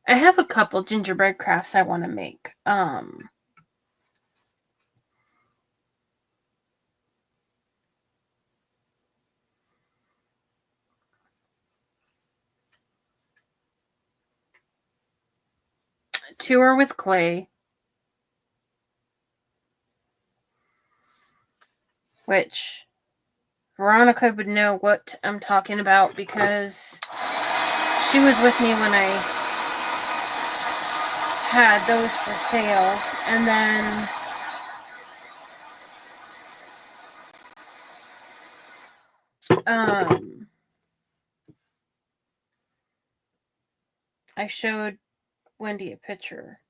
I have a couple gingerbread crafts I want to make. Two are with clay, which Veronica would know what I'm talking about because she was with me when I had those for sale. And then I showed Wendy a picture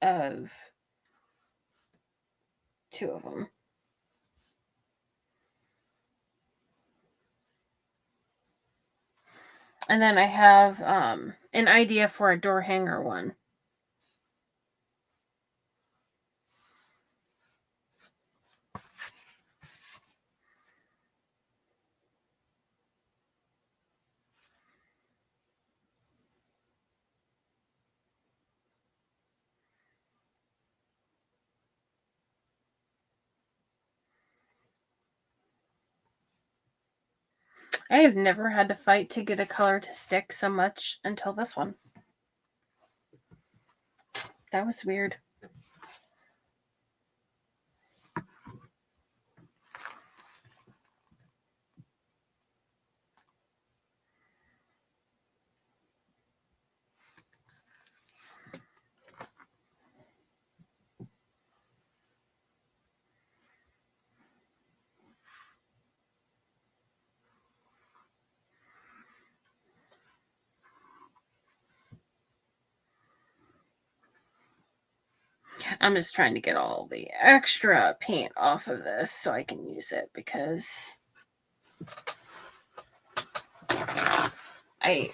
of two of them. And then I have an idea for a door hanger one. I have never had to fight to get a color to stick so much until this one. That was weird. I'm just trying to get all the extra paint off of this so I can use it, because I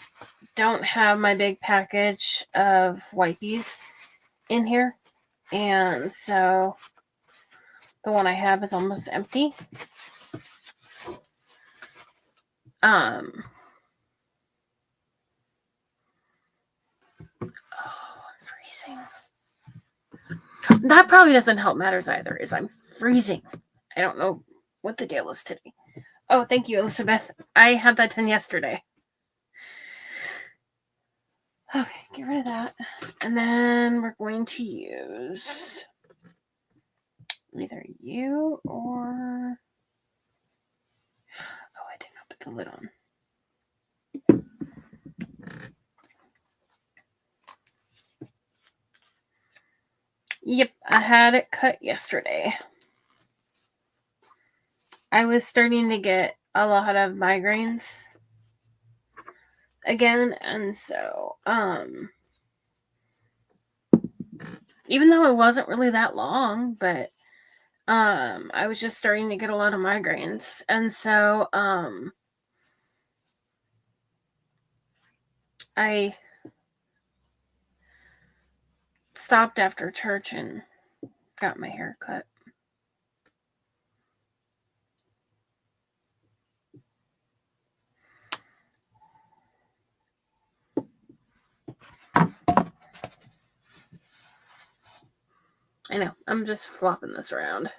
don't have my big package of wipies in here, and so the one I have is almost empty. Oh, I'm freezing. That probably doesn't help matters either, is I'm freezing. I don't know what the deal is today. Oh, thank you, Elizabeth. I had that done yesterday. Okay, get rid of that. And then we're going to use either you or... Oh, I did not put the lid on. Yep, I had it cut yesterday. I was starting to get a lot of migraines again, and so even though it wasn't really that long, but I was just starting to get a lot of migraines, and so I stopped after church and got my hair cut. I know, I'm just flopping this around.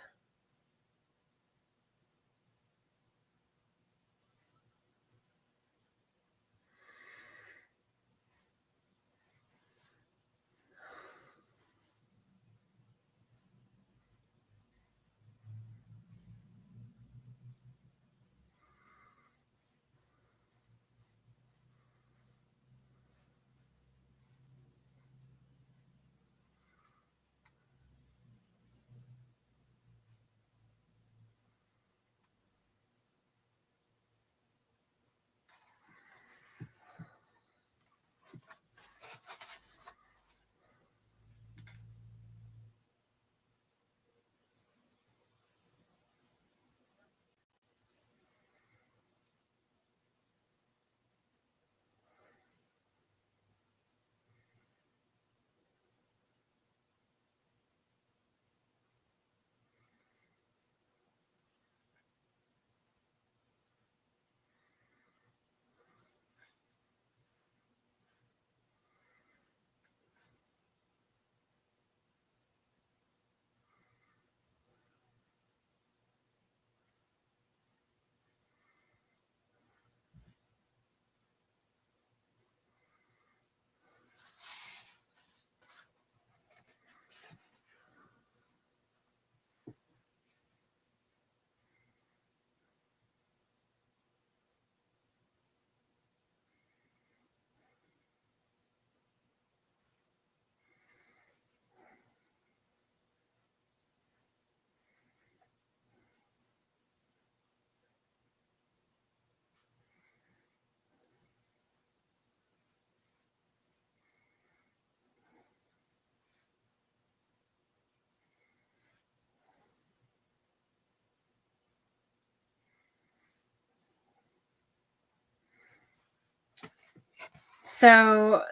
So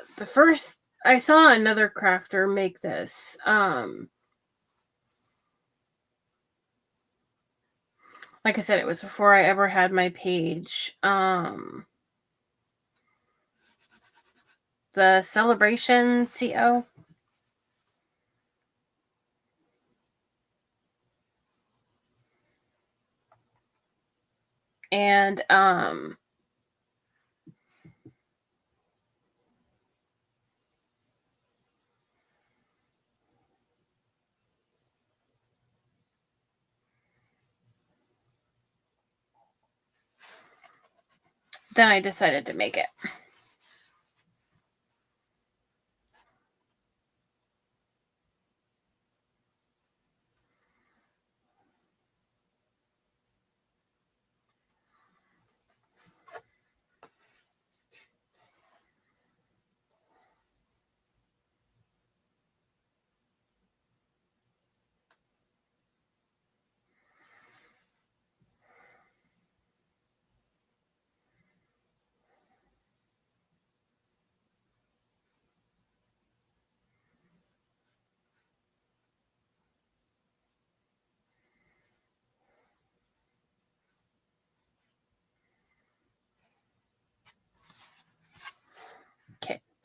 I saw another crafter make this. Like I said, it was before I ever had my page. The Celebration CO. And then I decided to make it.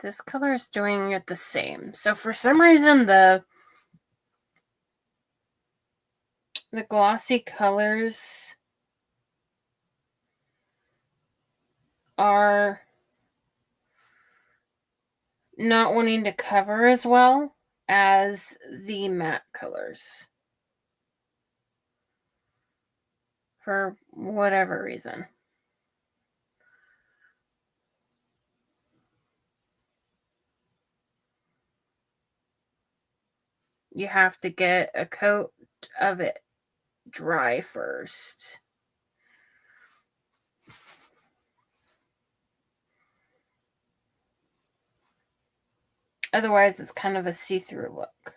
This color is doing it the same. So for some reason, the glossy colors are not wanting to cover as well as the matte colors. For whatever reason. You have to get a coat of it dry first. Otherwise, it's kind of a see-through look.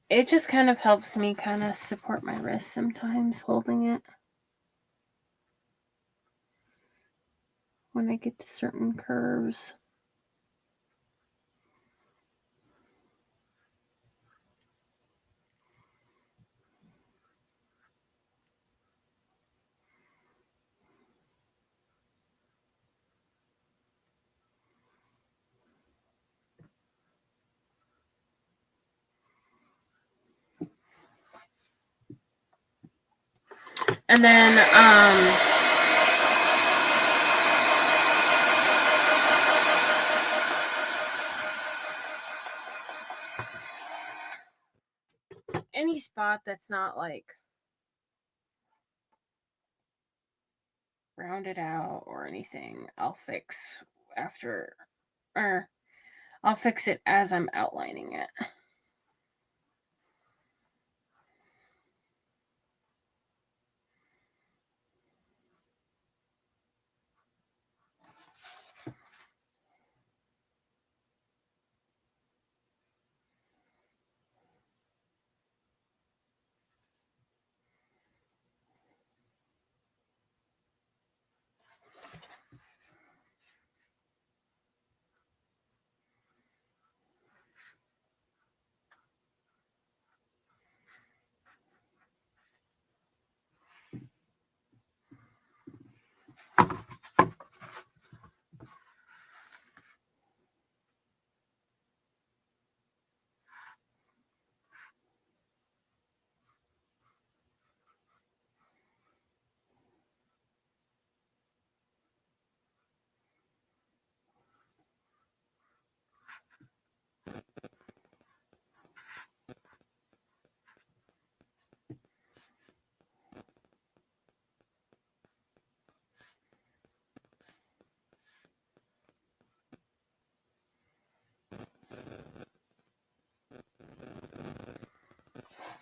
It just kind of helps me kind of support my wrist sometimes holding it when I get to certain curves. And then, any spot that's not like rounded out or anything, I'll fix after, or I'll fix it as I'm outlining it.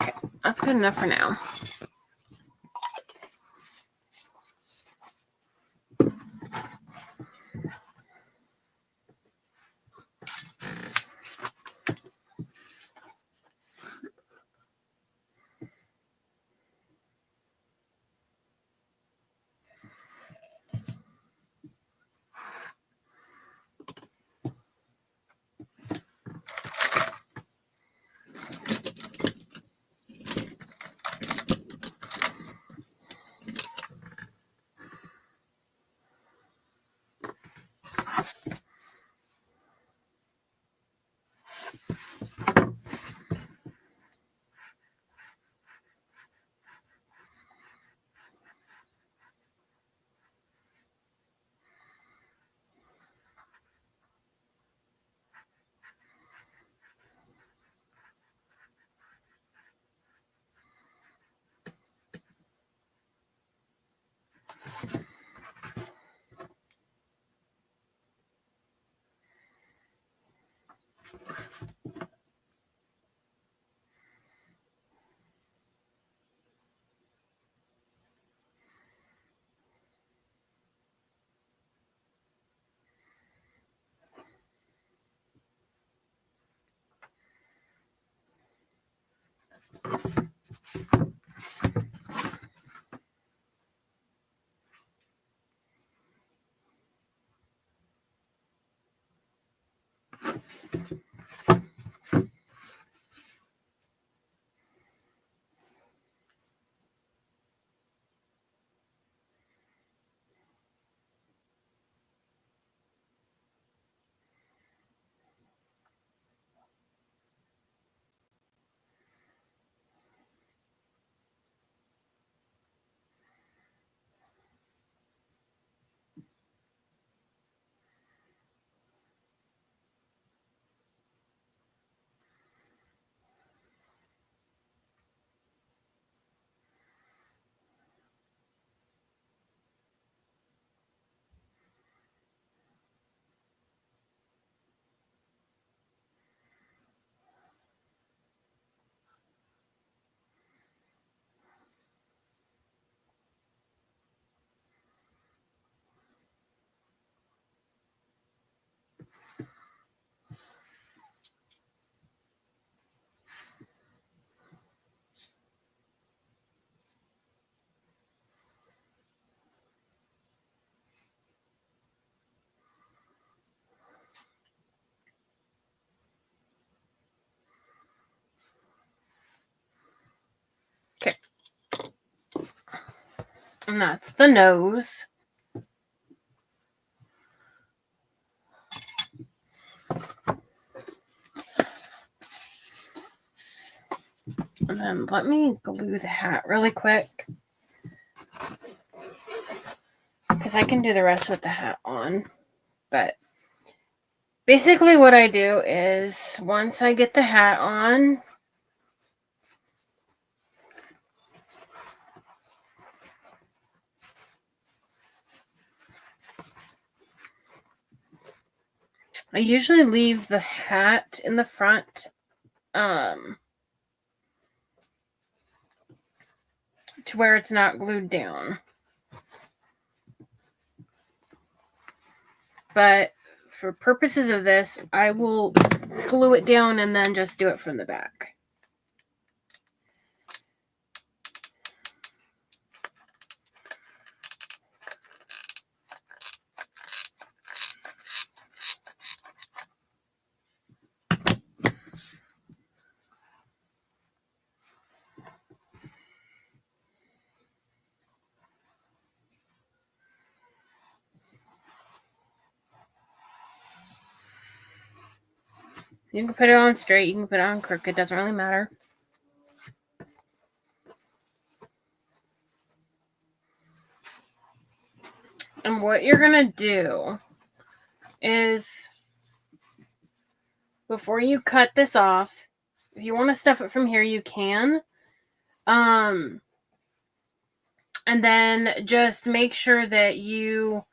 Okay, that's good enough for now. And that's the nose. And then let me glue the hat really quick, because I can do the rest with the hat on. But basically what I do is once I get the hat on, I usually leave the hat in the front to where it's not glued down. But for purposes of this, I will glue it down and then just do it from the back. You can put it on straight, you can put it on crooked, it doesn't really matter. And what you're going to do is, before you cut this off, if you want to stuff it from here, you can. And then just make sure that you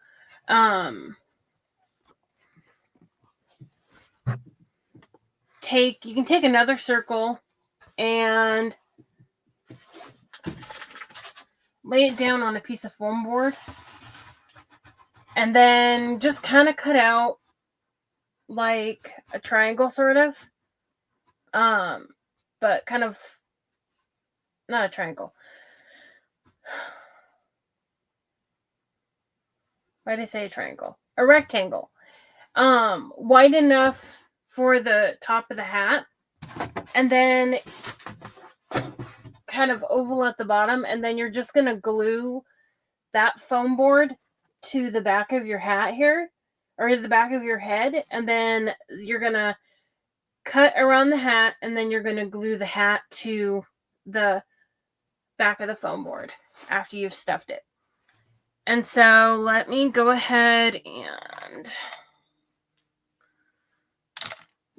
you can take another circle and lay it down on a piece of foam board, and then just kind of cut out like a triangle, sort of, but kind of not a triangle. Why did I say a triangle? A rectangle. Wide enough for the top of the hat, and then kind of oval at the bottom, and then you're just going to glue that foam board to the back of your hat here, or the back of your head, and then you're going to cut around the hat, and then you're going to glue the hat to the back of the foam board after you've stuffed it. And so let me go ahead and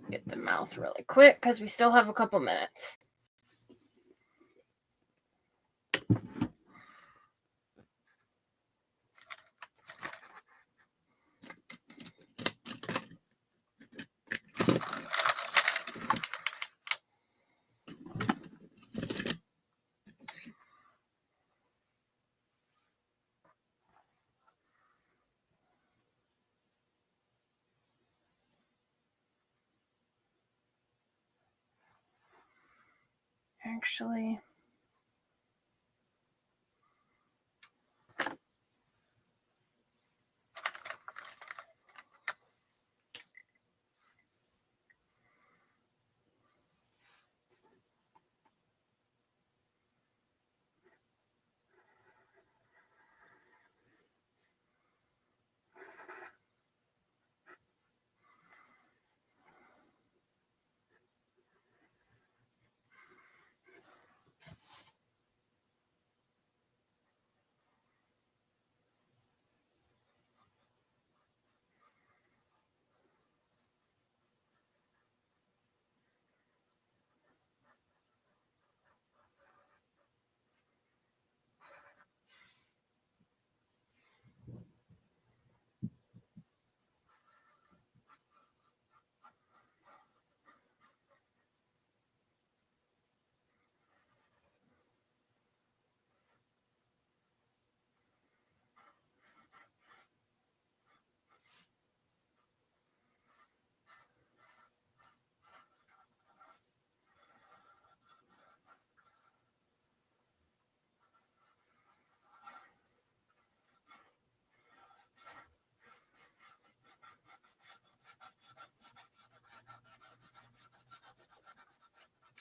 get the mouth really quick because we still have a couple minutes. Actually,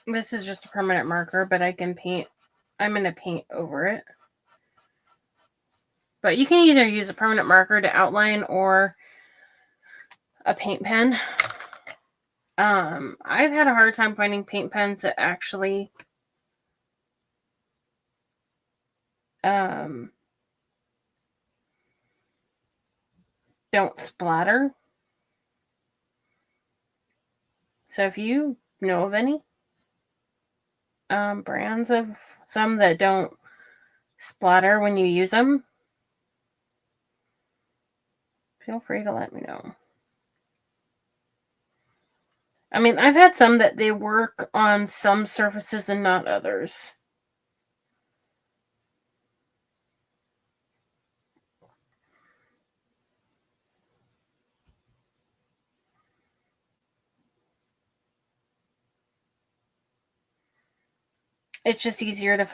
this is just a permanent marker, but I can paint. I'm going to paint over it. But you can either use a permanent marker to outline or a paint pen. I've had a hard time finding paint pens that actually don't splatter. So if you know of any brands of some that don't splatter when you use them, feel free to let me know. I mean, I've had some that they work on some surfaces and not others. It's just easier to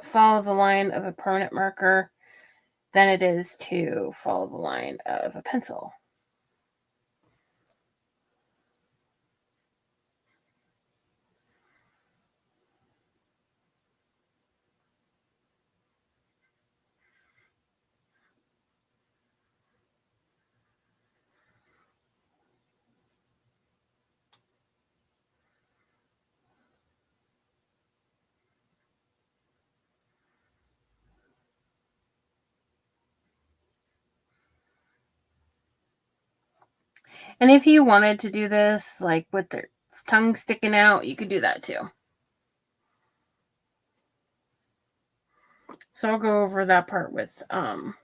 follow the line of a permanent marker than it is to follow the line of a pencil. And if you wanted to do this, like with their tongue sticking out, you could do that too. So I'll go over that part with a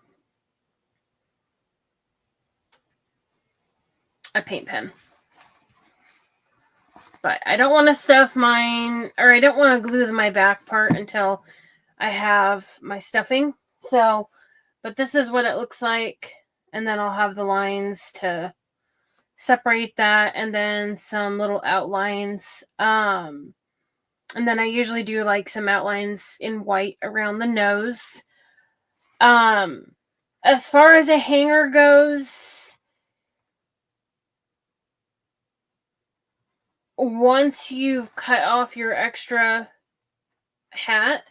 paint pen. But I don't want to stuff mine, or I don't want to glue my back part until I have my stuffing. So, but this is what it looks like. And then I'll have the lines to separate that, and then some little outlines. And then I usually do like some outlines in white around the nose. As far as a hanger goes, once you've cut off your extra hat,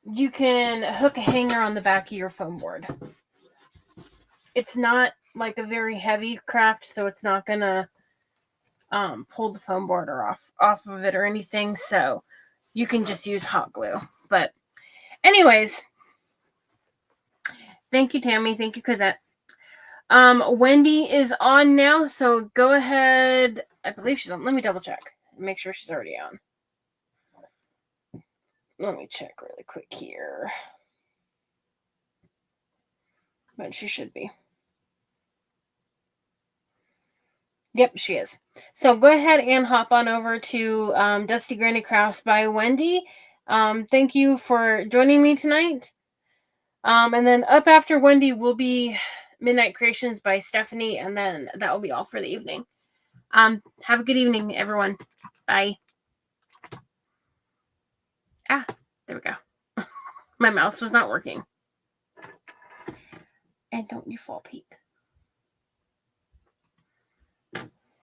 you can hook a hanger on the back of your foam board. It's not like a very heavy craft, so it's not gonna pull the foam board off of it or anything. So you can just use hot glue. But anyways, thank you, Tammy. Thank you, Cosette. Wendy is on now, so go ahead. I believe she's on. Let me double check. Make sure she's already on. Let me check really quick here. But she should be. Yep, she is. So go ahead and hop on over to Dusty Granny Crafts by Wendy. Thank you for joining me tonight. And then up after Wendy will be Midnight Creations by Stephanie, and then that will be all for the evening. Have a good evening, everyone. Bye. Ah, there we go. My mouse was not working. And don't you fall, Pete.